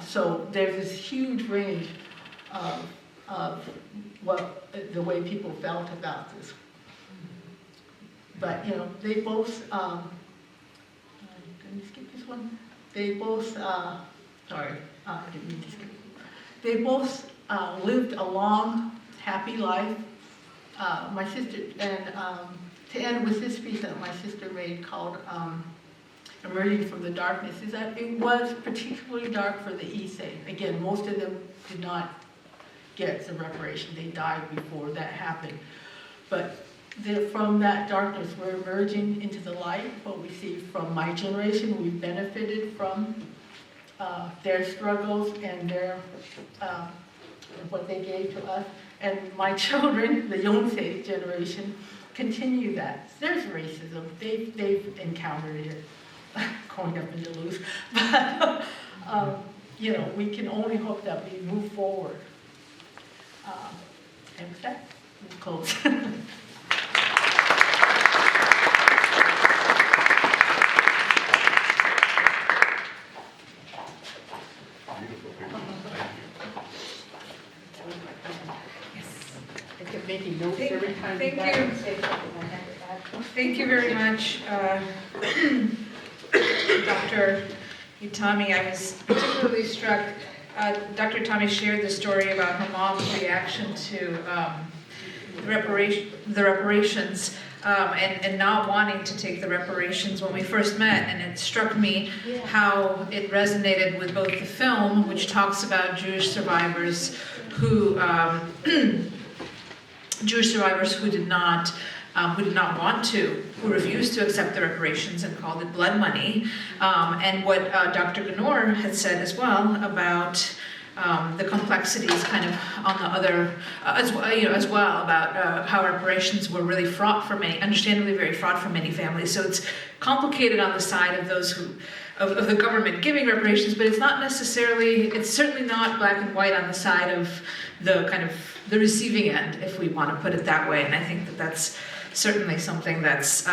So there's this huge range of the way people felt about this. But, they both, let me skip this one. They both, sorry, I didn't mean to skip. They both lived a long, happy life. My sister, and to end with this piece that my sister made called Emerging from the Darkness, is that it was particularly dark for the Issei. Again, most of them did not get the reparation. They died before that happened. But from that darkness, we're emerging into the light. What we see from my generation, we benefited from their struggles and their what they gave to us. And my children, the Yonsei generation, continue that. There's racism. They've encountered it, going up in the loose. But, we can only hope that we move forward. And with that, we'll close. I kept making notes every time. Thank you. Say something, I had to add. Thank you very much, Dr. Itami. I was particularly struck. Dr. Itami shared the story about her mom's reaction to the reparations and not wanting to take the reparations when we first met. And it struck me how it resonated with both the film, which talks about Jewish survivors who did not want to, who refused to accept the reparations and called it blood money, and what Dr. Ganor had said as well about the complexities kind of on the other, as well about how reparations were really fraught for many, understandably very fraught for many families. So it's complicated on the side of those who, of the government giving reparations, but it's not necessarily, it's certainly not black and white on the side of the kind of the receiving end, if we want to put it that way. And I think that that's certainly something that's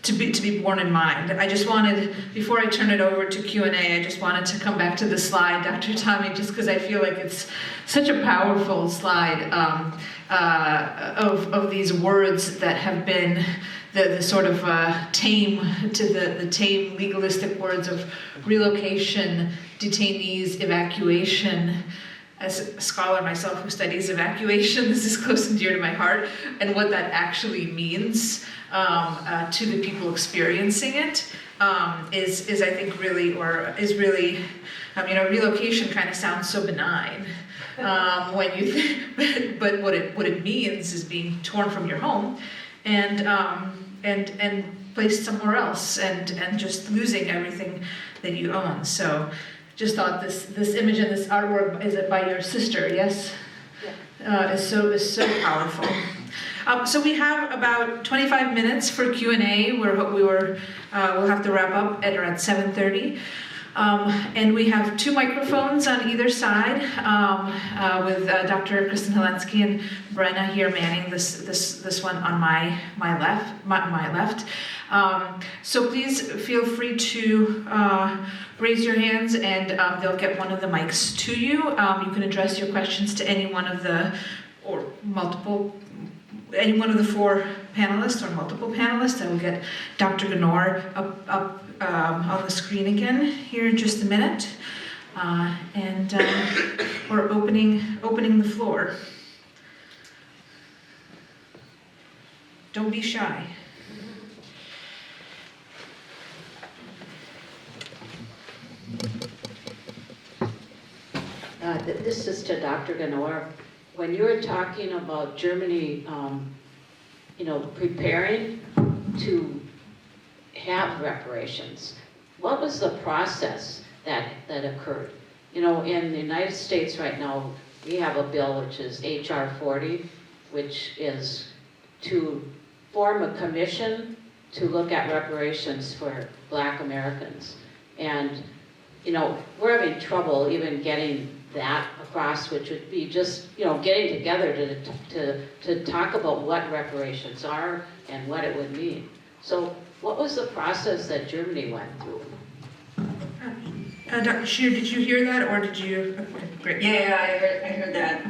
to be borne in mind. I just wanted, before I turn it over to Q&A, I just wanted to come back to the slide, Dr. Itami, just because I feel like it's such a powerful slide of these words that have been the sort of tame to the tame legalistic words of relocation, detainees, evacuation. As a scholar myself who studies evacuation, this is close and dear to my heart, and what that actually means to the people experiencing it is I think really, or is really, relocation kind of sounds so benign when you, but what it means is being torn from your home and placed somewhere else and just losing everything that you own. So just thought this image and this artwork, is it by your sister? Yes, yeah. Is so powerful. So we have about 25 minutes for Q&A. We'll have to wrap up at around 7:30. And we have two microphones on either side, with Dr. Kristen Helensky and Brenna here manning this one on my left. So please feel free to raise your hands, and they'll get one of the mics to you. You can address your questions to any one of the, or multiple any one of the four panelists or multiple panelists. I will get Dr. Ganor up on the screen again here in just a minute. And we're opening the floor. Don't be shy. This is to Dr. Ganor. When you were talking about Germany, preparing to have reparations, what was the process that occurred? In the United States right now, we have a bill which is H.R. 40, which is to form a commission to look at reparations for Black Americans. And, we're having trouble even getting that across, which would be just, getting together to talk about what reparations are and what it would mean. So what was the process that Germany went through? Dr. Scheer, did you hear that, or did you? Okay, great. Yeah, I heard that.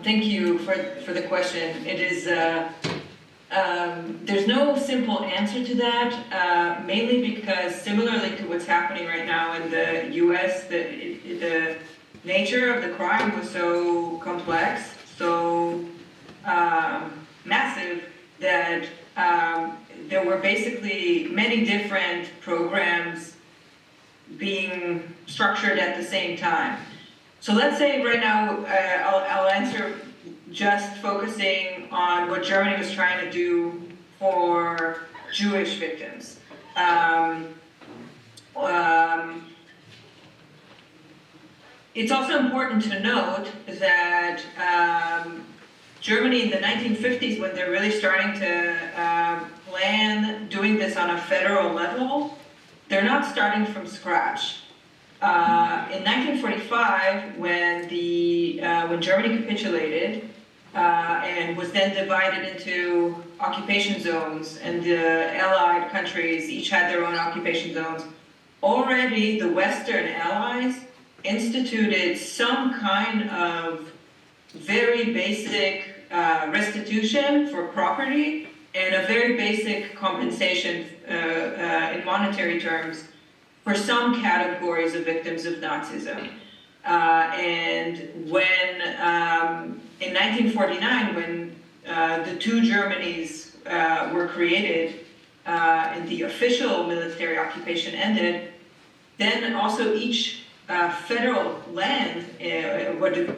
Thank you for the question. It is, there's no simple answer to that, mainly because similarly to what's happening right now in the US, the nature of the crime was so complex, so massive, that there were basically many different programs being structured at the same time. So let's say right now, I'll answer just focusing on what Germany was trying to do for Jewish victims. It's also important to note that Germany in the 1950s, when they're really starting to plan doing this on a federal level, they're not starting from scratch. In 1945, when Germany capitulated and was then divided into occupation zones, and the Allied countries each had their own occupation zones, already the Western Allies instituted some kind of very basic restitution for property and a very basic compensation in monetary terms for some categories of victims of Nazism. And when, in 1949, when the two Germanys were created and the official military occupation ended, then also each federal land, the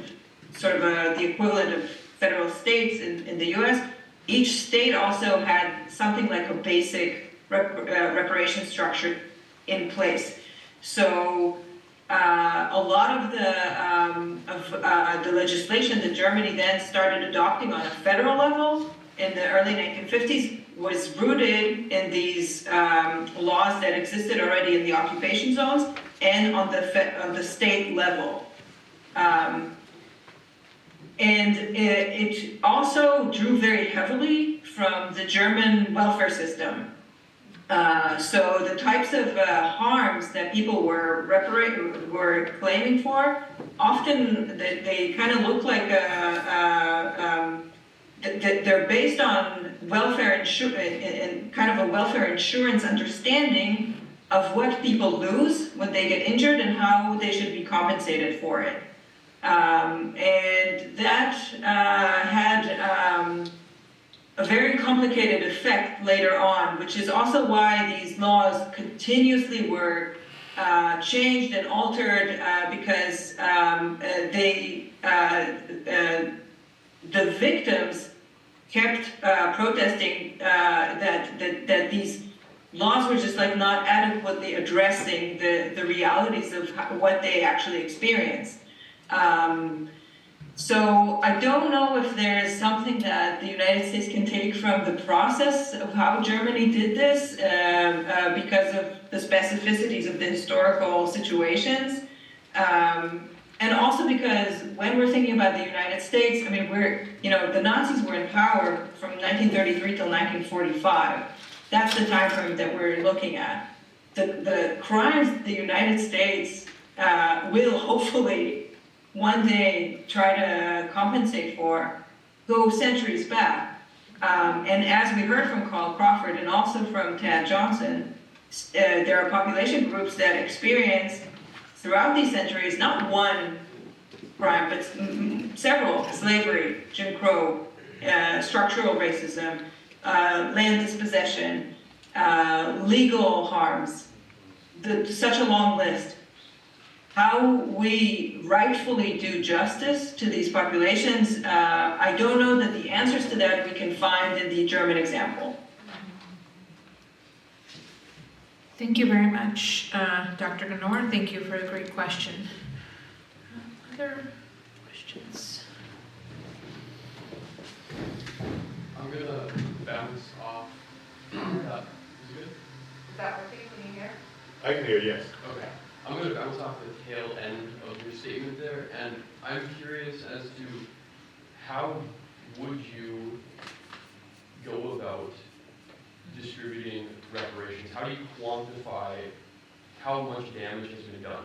equivalent of federal states in the US, each state also had something like a basic reparation structure in place. So a lot of the legislation that Germany then started adopting on a federal level in the early 1950s was rooted in these laws that existed already in the occupation zones and on the state level. And it also drew very heavily from the German welfare system. So the types of harms that people were claiming for, often they kind of look like they're based on welfare and kind of a welfare insurance understanding of what people lose when they get injured and how they should be compensated for it. And that had a very complicated effect later on, which is also why these laws continuously were changed and altered because the victims kept protesting that these laws were just like not adequately addressing the realities of what they actually experienced. So I don't know if there is something that the United States can take from the process of how Germany did this because of the specificities of the historical situations. And also because when we're thinking about the United States, I mean, the Nazis were in power from 1933 till 1945. That's the time frame that we're looking at. The crimes the United States will hopefully one day try to compensate for go centuries back. And as we heard from Carl Crawford and also from Tad Johnson, there are population groups that experience throughout these centuries not one crime, but several: slavery, Jim Crow, structural racism, land dispossession, legal harms, such a long list. How we rightfully do justice to these populations, I don't know that the answers to that we can find in the German example. Thank you very much, Dr. Ganor. Thank you for a great question. Other questions? I'm gonna bounce off. Is it good? Is that working? Can you hear? I can hear, yes. Okay. I'm gonna bounce off the tail end of your statement there, and I'm curious as to how would you go about distributing reparations? How do you quantify how much damage has been done?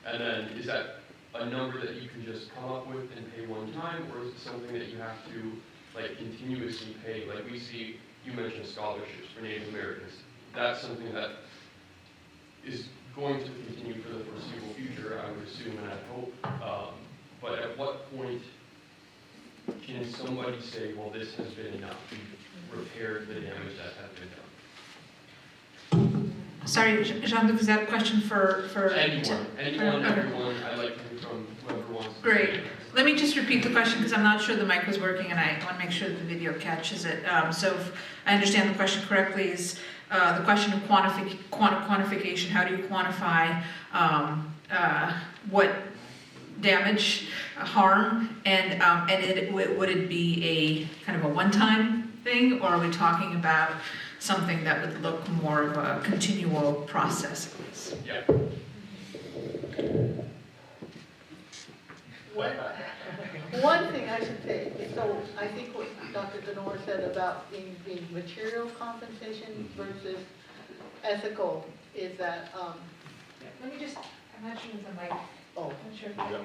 And then is that a number that you can just come up with and pay one time, or is it something that you have to like continuously pay? Like we see, you mentioned scholarships for Native Americans. That's something that is going to continue for the foreseeable future, I would assume, and I hope. But at what point can somebody say, well, this has been enough? We've repaired the damage that has been done. Sorry, Jean-Luc, is that a question for Anyone, Okay. everyone, I'd like to hear from whoever wants to. Great. Let me just repeat the question because I'm not sure the mic was working and I want to make sure that the video catches it. So if I understand the question correctly, is the question of quantification. How do you quantify what damage, harm, and would it be a kind of a one-time thing, or are we talking about something that would look more of a continual process? Yeah. One thing I should say, so I think what Dr. Ganor said about being material compensation versus ethical is that, Let me just, I'm not sure if the mic, oh, I'm not sure if I can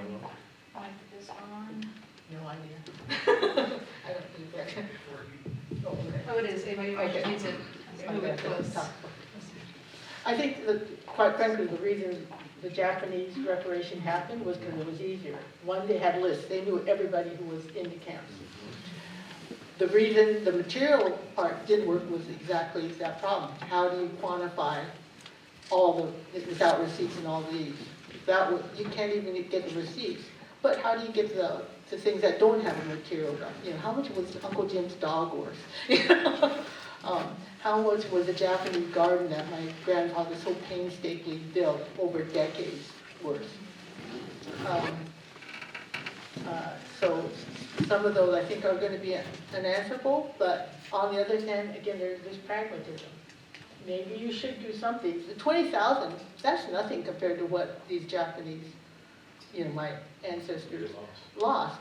mic this on. no idea. I don't do that. Oh, okay. Oh, it is, I just need to move it close. I think that, quite frankly, the reason the Japanese reparation happened was because it was easier. One, they had lists. They knew everybody who was in the camps. The reason the material part didn't work was exactly that problem. How do you quantify all the, without receipts and all these? You can't even get the receipts. But how do you get the things that don't have a material done? You know, how much was Uncle Jim's dog worth? You know? How much was a Japanese garden that my grandfather so painstakingly built over decades worth? So some of those I think are going to be unanswerable, but on the other hand, again, there's pragmatism. Maybe you should do something. The 20,000, that's nothing compared to what these Japanese, you know, my ancestors lost.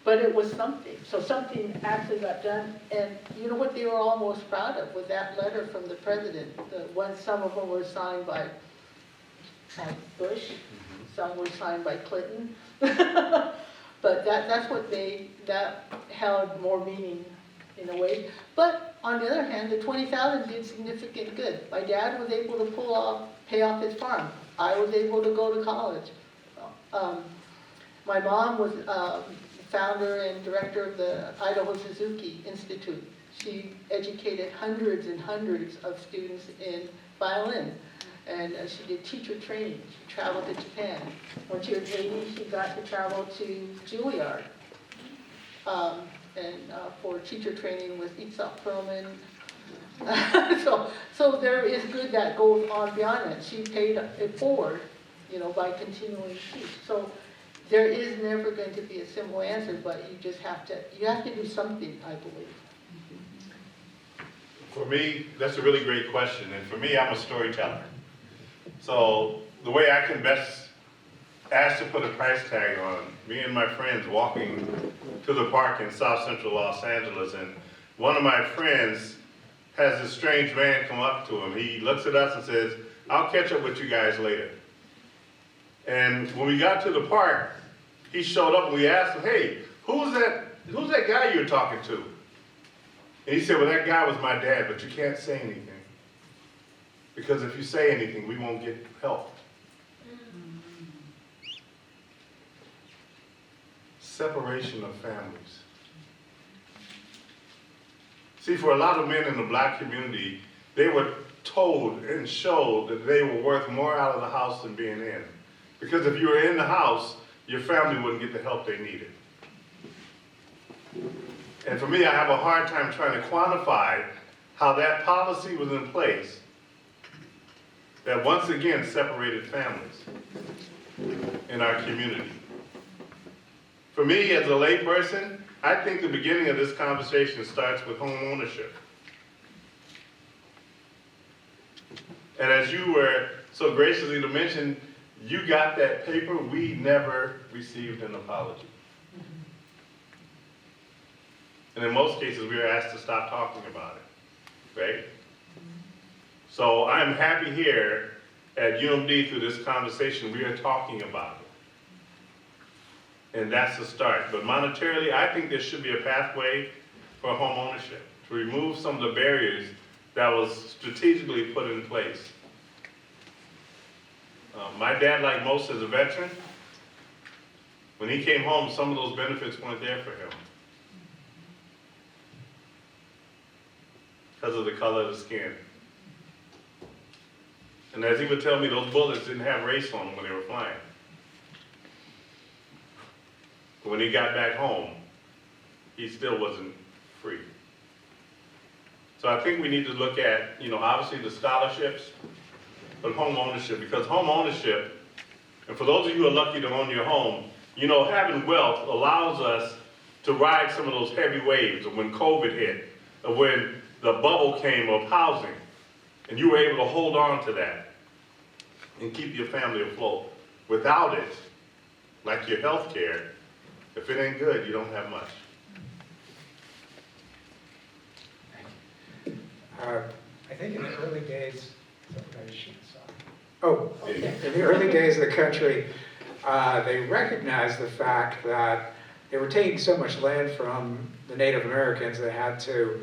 But it was something. So something actually got done. And you know what they were all most proud of was that letter from the president. Some of them were signed by Bush, some were signed by Clinton. But that's what that held more meaning in a way. But on the other hand, the 20,000 did significant good. My dad was able to pay off his farm. I was able to go to college. My mom was founder and director of the Idaho Suzuki Institute. She educated hundreds and hundreds of students in violin, and she did teacher training. She traveled to Japan. When she was 80, she got to travel to Juilliard for teacher training with Itzhak Perlman. So there is good that goes on beyond it. She paid it forward, you know, by continuing to teach. So there is never going to be a simple answer, but you just have to do something, I believe. For me, that's a really great question. And for me, I'm a storyteller. So the way I can best ask to put a price tag on, me and my friends walking to the park in South Central Los Angeles, and one of my friends has this strange man come up to him. He looks at us and says, "I'll catch up with you guys later." And when we got to the park, he showed up and we asked him, "Hey, who's that who's that guy you were talking to? And he said, well, that guy was my dad, but you can't say anything. Because if you say anything, we won't get help. Separation of families. See, for a lot of men in the black community, they were told and showed that they were worth more out of the house than being in. Because if you were in the house, your family wouldn't get the help they needed. And for me, I have a hard time trying to quantify how that policy was in place that once again separated families in our community. For me, as a layperson, I think the beginning of this conversation starts with home ownership. And as you were so graciously to mention, you got that paper, we never received an apology. And in most cases, we were asked to stop talking about it, right? So I'm happy here at UMD through this conversation, we are talking about it. And that's the start. But monetarily, I think there should be a pathway for home ownership, to remove some of the barriers that was strategically put in place. My dad, like most as a veteran, when he came home, some of those benefits weren't there for him. Because of the color of the skin. And as he would tell me, those bullets didn't have race on them when they were flying. But when he got back home, he still wasn't free. So I think we need to look at, obviously the scholarships, but home ownership, because home ownership, and for those of you who are lucky to own your home, having wealth allows us to ride some of those heavy waves of when COVID hit, of when the bubble came of housing, and you were able to hold on to that and keep your family afloat. Without it, like your health care, if it ain't good, you don't have much. I think in the early days, in the early days of the country, they recognized the fact that they were taking so much land from the Native Americans, they had to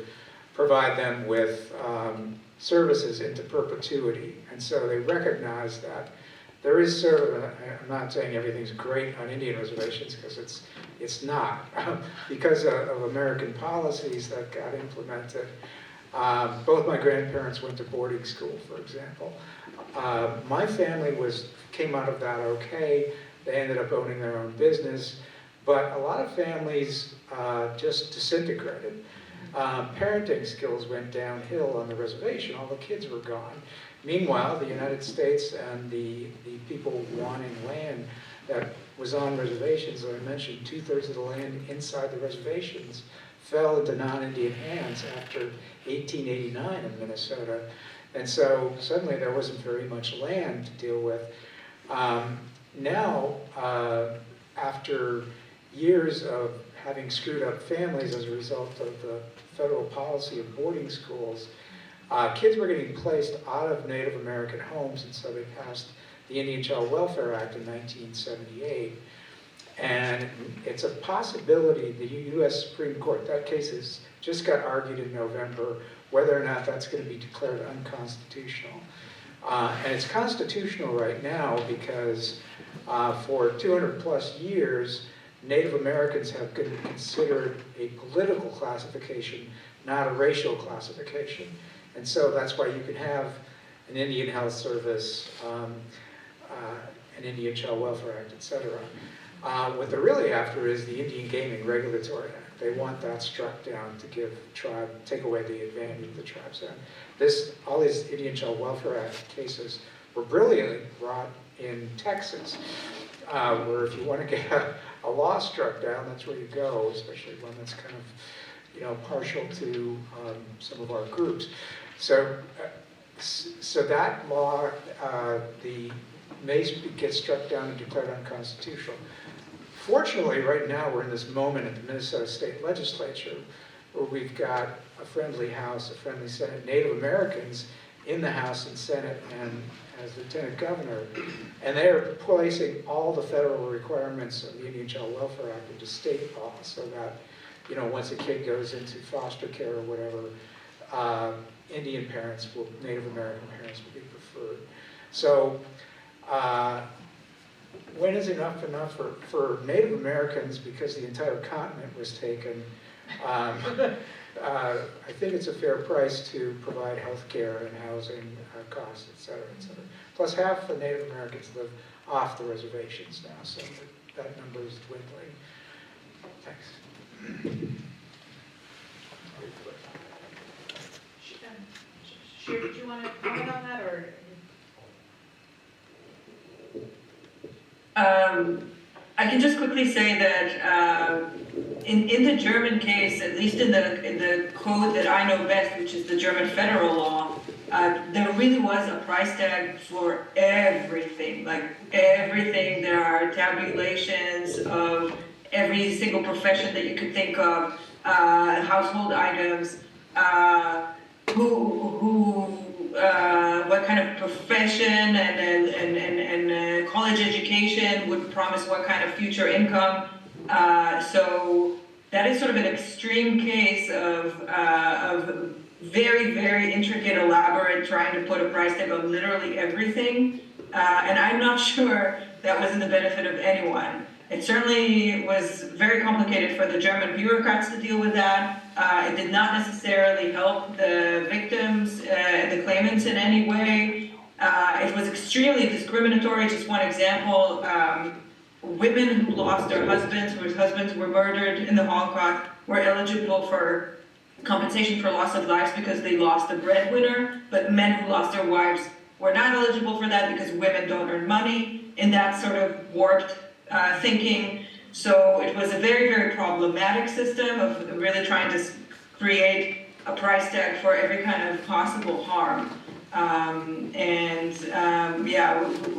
provide them with services into perpetuity. And so they recognized that there is sort of I'm not saying everything's great on Indian reservations, because it's not, because of American policies that got implemented. Both my grandparents went to boarding school, for example. My family came out of that okay. They ended up owning their own business, but a lot of families just disintegrated. Parenting skills went downhill on the reservation. All the kids were gone. Meanwhile, the United States and the people wanting land that was on reservations, as I mentioned, 2/3 of the land inside the reservations fell into non-Indian hands after 1889 in Minnesota. And so suddenly there wasn't very much land to deal with. Now, after years of having screwed up families as a result of the federal policy of boarding schools, kids were getting placed out of Native American homes, and so they passed the Indian Child Welfare Act in 1978. And it's a possibility the U.S. Supreme Court, that case just got argued in November, whether or not that's going to be declared unconstitutional. And it's constitutional right now because for 200 plus years, Native Americans have been considered a political classification, not a racial classification. And so that's why you can have an Indian Health Service, an Indian Child Welfare Act, etc. What they're really after is the Indian Gaming Regulatory Act. They want that struck down to take away the advantage of the tribes. And all these Indian Child Welfare Act cases were brilliantly brought in Texas, where if you want to get a law struck down, that's where you go, especially one that's kind of, partial to some of our groups. So that law, may get struck down and declared unconstitutional. Fortunately, right now we're in this moment at the Minnesota State Legislature where we've got a friendly House, a friendly Senate, Native Americans in the House and Senate and as Lieutenant Governor, and they are placing all the federal requirements of the Indian Child Welfare Act into state law so that once a kid goes into foster care or whatever, Indian parents Native American parents will be preferred. So when is enough for Native Americans, because the entire continent was taken? I think it's a fair price to provide health care and housing costs, et cetera, et cetera. Plus half the Native Americans live off the reservations now, so that number is dwindling. Thanks. Sure, did you want to comment on that, or? I can just quickly say that in the German case, at least in the code that I know best, which is the German federal law, there really was a price tag for everything, like everything. There are tabulations of every single profession that you could think of, household items, what kind of profession and college education would promise what kind of future income. So that is sort of an extreme case of very, very intricate, elaborate, trying to put a price tag on literally everything. And I'm not sure that was in the benefit of anyone. It certainly was very complicated for the German bureaucrats to deal with that. It did not necessarily help the victims and the claimants in any way. It was extremely discriminatory. Just one example, women who lost their husbands, whose husbands were murdered in the Holocaust, were eligible for compensation for loss of lives because they lost a breadwinner, but men who lost their wives were not eligible for that because women don't earn money, in that sort of warped thinking. So it was a very, very problematic system of really trying to create a price tag for every kind of possible harm.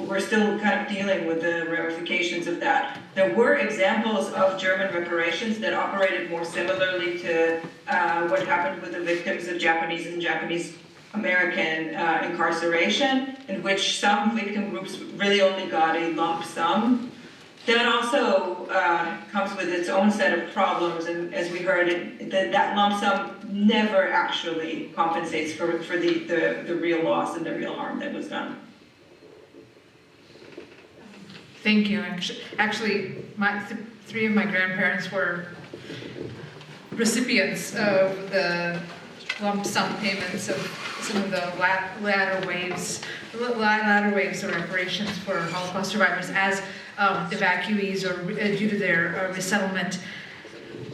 We're still kind of dealing with the ramifications of that. There were examples of German reparations that operated more similarly to what happened with the victims of Japanese and Japanese American incarceration, in which some victim groups really only got a lump sum. That also comes with its own set of problems, and as we heard, that lump sum never actually compensates for the real loss and the real harm that was done. Thank you. Actually, three of my grandparents were recipients of the lump sum payments of some of the latter waves of reparations for Holocaust survivors as evacuees or due to their resettlement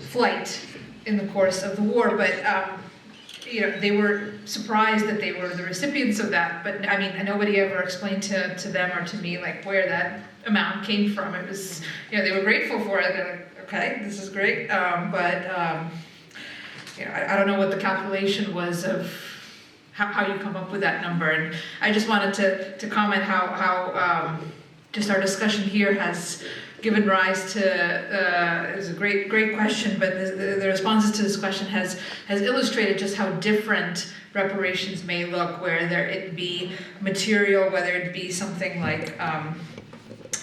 flight in the course of the war. But they were surprised that they were the recipients of that. But I mean, nobody ever explained to them or to me like where that amount came from. It was, they were grateful for it. They're like, okay, this is great. I don't know what the calculation was of how you come up with that number. And I just wanted to comment how just our discussion here has given rise to, it was a great question, but the responses to this question has illustrated just how different reparations may look, whether it be material, whether it be something like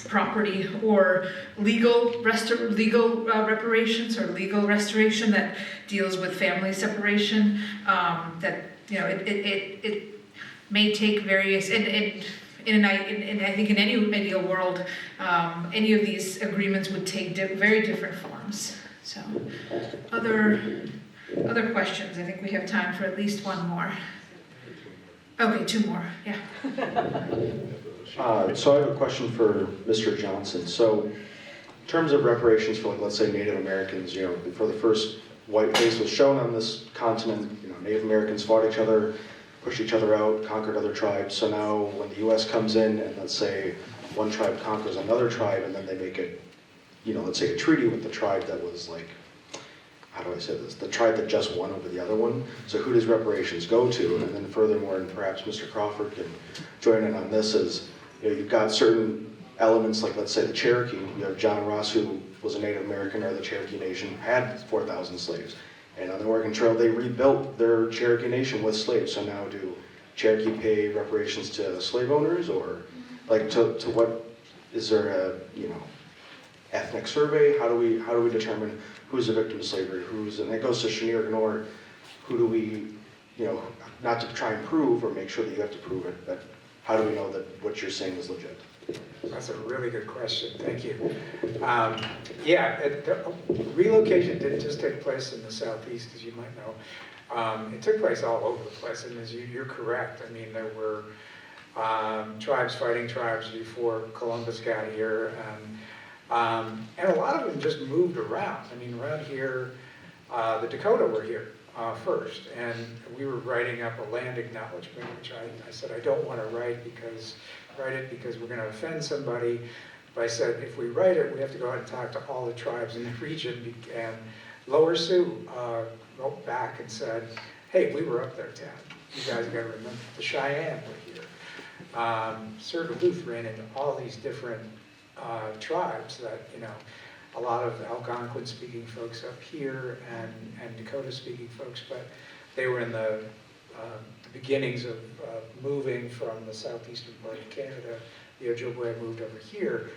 property or legal reparations or legal restoration that deals with family separation. It may take various and I think in any ideal world, any of these agreements would take very different forms. So, other questions? I think we have time for at least one more. Okay, two more. Yeah. So I have a question for Mr. Johnson. So in terms of reparations for, like, let's say Native Americans, before the first white face was shown on this continent, Native Americans fought each other, pushed each other out, conquered other tribes. So now when the US comes in and let's say one tribe conquers another tribe and then they make it, let's say a treaty with the tribe that was like, how do I say this? The tribe that just won over the other one. So who does reparations go to? And then furthermore, and perhaps Mr. Crawford can join in on this, is you've got certain elements like, let's say, the Cherokee. You have John Ross, who was a Native American, or the Cherokee Nation had 4,000 slaves. And on the Oregon Trail, they rebuilt their Cherokee Nation with slaves. So now do Cherokee pay reparations to slave owners, or like to what, is there a, ethnic survey? How do we determine who's a victim of slavery, and it goes to Chenier Ganor, who do we, not to try and prove or make sure that you have to prove it, but how do we know that what you're saying is legit? That's a really good question. Thank you. Relocation didn't just take place in the Southeast, as you might know. It took place all over the place, and you're correct. I mean, there were tribes fighting tribes before Columbus got here, and a lot of them just moved around. I mean, around here, the Dakota were here first, and we were writing up a land acknowledgement, which I said I don't want to write it because we're going to offend somebody. But I said if we write it, we have to go out and talk to all the tribes in the region. And Lower Sioux wrote back and said, hey, we were up there, Tad. You guys got to remember the Cheyenne were here. Sir Duluth ran into all these different tribes that, a lot of Algonquin-speaking folks up here and Dakota-speaking folks, but they were in the beginnings of moving from the southeastern part of Canada. The Ojibwe moved over here.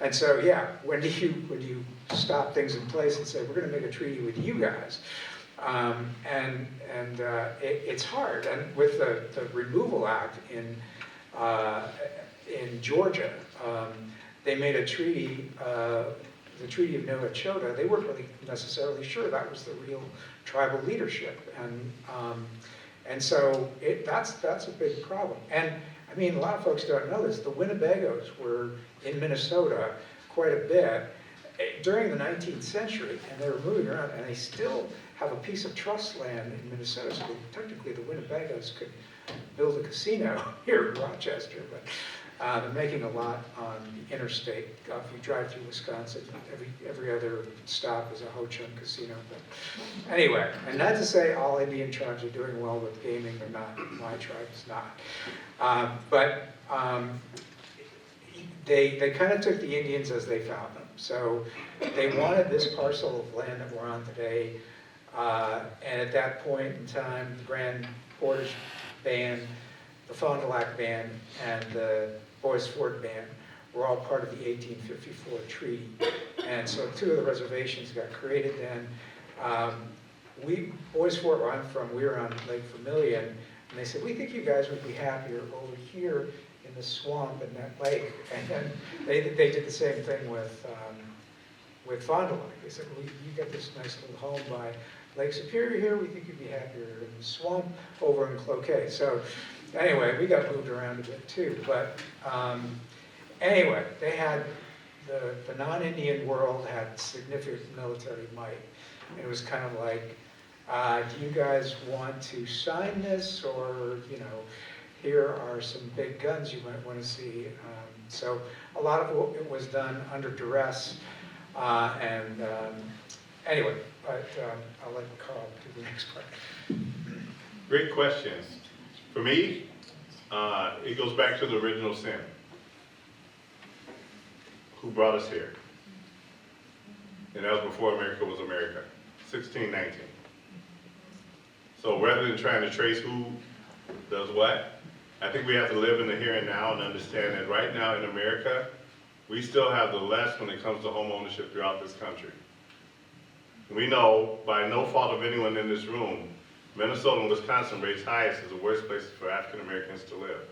And so, when do you stop things in place and say, we're going to make a treaty with you guys? It's hard. And with the Removal Act in Georgia, they made a treaty, the Treaty of Nowachota. They weren't really necessarily sure that was the real tribal leadership. And so that's a big problem. And I mean, a lot of folks don't know this. The Winnebagos were in Minnesota quite a bit during the 19th century, and they were moving around, and they still have a piece of trust land in Minnesota. So technically, the Winnebagos could build a casino here in Rochester, but they're making a lot on the interstate. If you drive through Wisconsin, every other stop is a Ho-Chunk casino. But anyway, and not to say all Indian tribes are doing well with gaming. They're not. My tribe is not. They kind of took the Indians as they found them. So they wanted this parcel of land that we're on today. And at that point in time, the Grand Portage Band, the Fond du Lac Band, and the Bois Forte Band were all part of the 1854 treaty. And so two of the reservations got created then. Bois Forte, where I'm from, we were on Lake Vermilion, and they said, we think you guys would be happier over here in the swamp and that lake. And then they did the same thing with Fond du Lac. They said, well, you got this nice little home by Lake Superior here, we think you'd be happier in the swamp over in Cloquet. So anyway, we got moved around a bit too. But anyway, they had, the non-Indian world had significant military might. It was kind of like, do you guys want to sign this, or, here are some big guns you might want to see. So a lot of it was done under duress. Anyway, but I'll let Carl do the next part. Great questions. For me, it goes back to the original sin. Who brought us here? And that was before America was America, 1619. So rather than trying to trace who does what, I think we have to live in the here and now and understand that right now in America, we still have the less when it comes to home ownership throughout this country. We know, by no fault of anyone in this room, Minnesota and Wisconsin rates highest as the worst places for African Americans to live.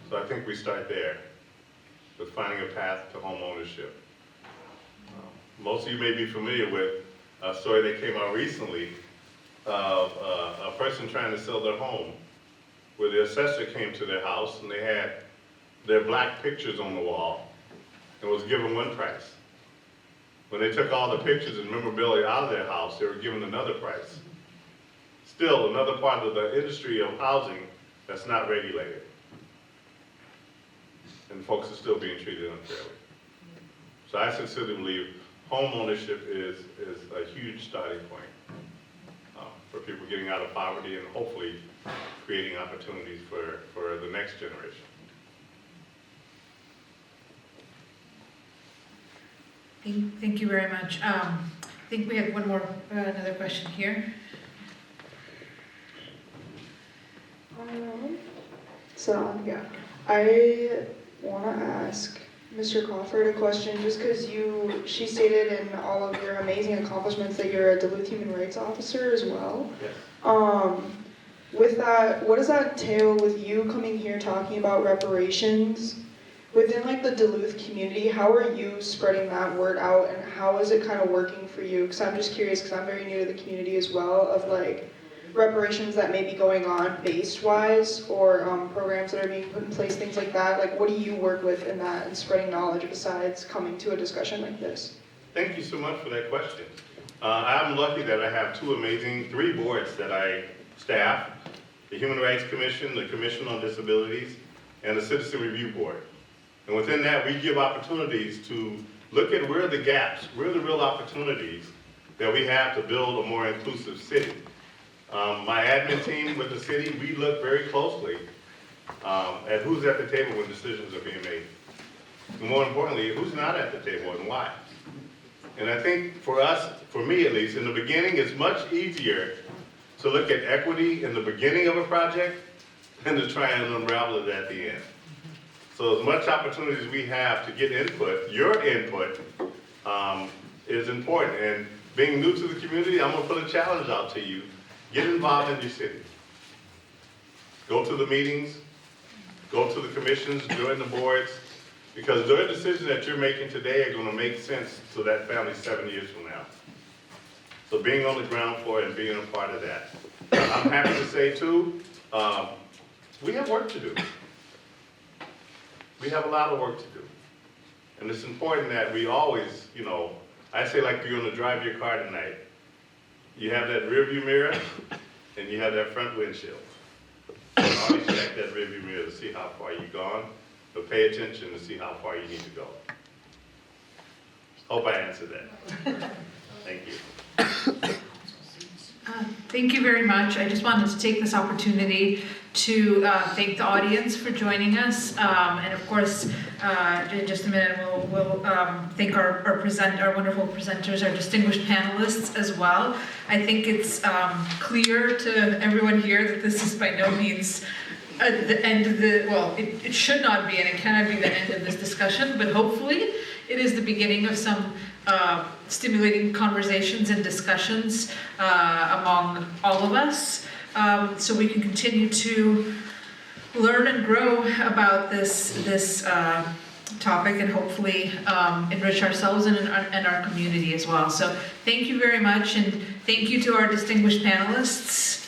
So I think we start there with finding a path to home ownership. Most of you may be familiar with a story that came out recently of a person trying to sell their home, where the assessor came to their house and they had their black pictures on the wall and was given one price. When they took all the pictures and memorabilia out of their house, they were given another price. Still, another part of the industry of housing that's not regulated. And folks are still being treated unfairly. So I sincerely believe home ownership is a huge starting point for people getting out of poverty and hopefully creating opportunities for the next generation. Thank you very much. I think we have one more, another question here. I want to ask Mr. Crawford a question, just because she stated in all of your amazing accomplishments that you're a Duluth Human Rights Officer as well. Yes. With that, what does that entail with you coming here talking about reparations? Within like the Duluth community, how are you spreading that word out, and how is it kind of working for you? Because I'm just curious, because I'm very new to the community as well, of like reparations that may be going on based-wise, or programs that are being put in place, things like that. Like, what do you work with in that and spreading knowledge besides coming to a discussion like this? Thank you so much for that question. I'm lucky that I have three boards that I staff: the Human Rights Commission, the Commission on Disabilities, and the Citizen Review Board. And within that, we give opportunities to look at where are the gaps, where are the real opportunities that we have to build a more inclusive city. My admin team with the city, we look very closely at who's at the table when decisions are being made. And more importantly, who's not at the table and why. And I think for us, for me at least, in the beginning, it's much easier to look at equity in the beginning of a project than to try and unravel it at the end. So as much opportunity as we have to get input, your input is important. And being new to the community, I'm gonna put a challenge out to you. Get involved in your city. Go to the meetings, go to the commissions, join the boards, because their decisions that you're making today are gonna make sense to that family 7 years from now. So being on the ground floor and being a part of that. I'm happy to say too, we have work to do. We have a lot of work to do. And it's important that we always, I say like you're gonna drive your car tonight. You have that rear view mirror and you have that front windshield. Always check that rear view mirror to see how far you've gone, but pay attention to see how far you need to go. Hope I answered that. Thank you. Thank you very much. I just wanted to take this opportunity to thank the audience for joining us. And of course, in just a minute, we'll thank our wonderful presenters, our distinguished panelists as well. I think it's clear to everyone here that this is by no means the end of it should not be, and it cannot be the end of this discussion, but hopefully it is the beginning of some stimulating conversations and discussions among all of us, so we can continue to learn and grow about this topic, and hopefully enrich ourselves and our community as well. So thank you very much, and thank you to our distinguished panelists.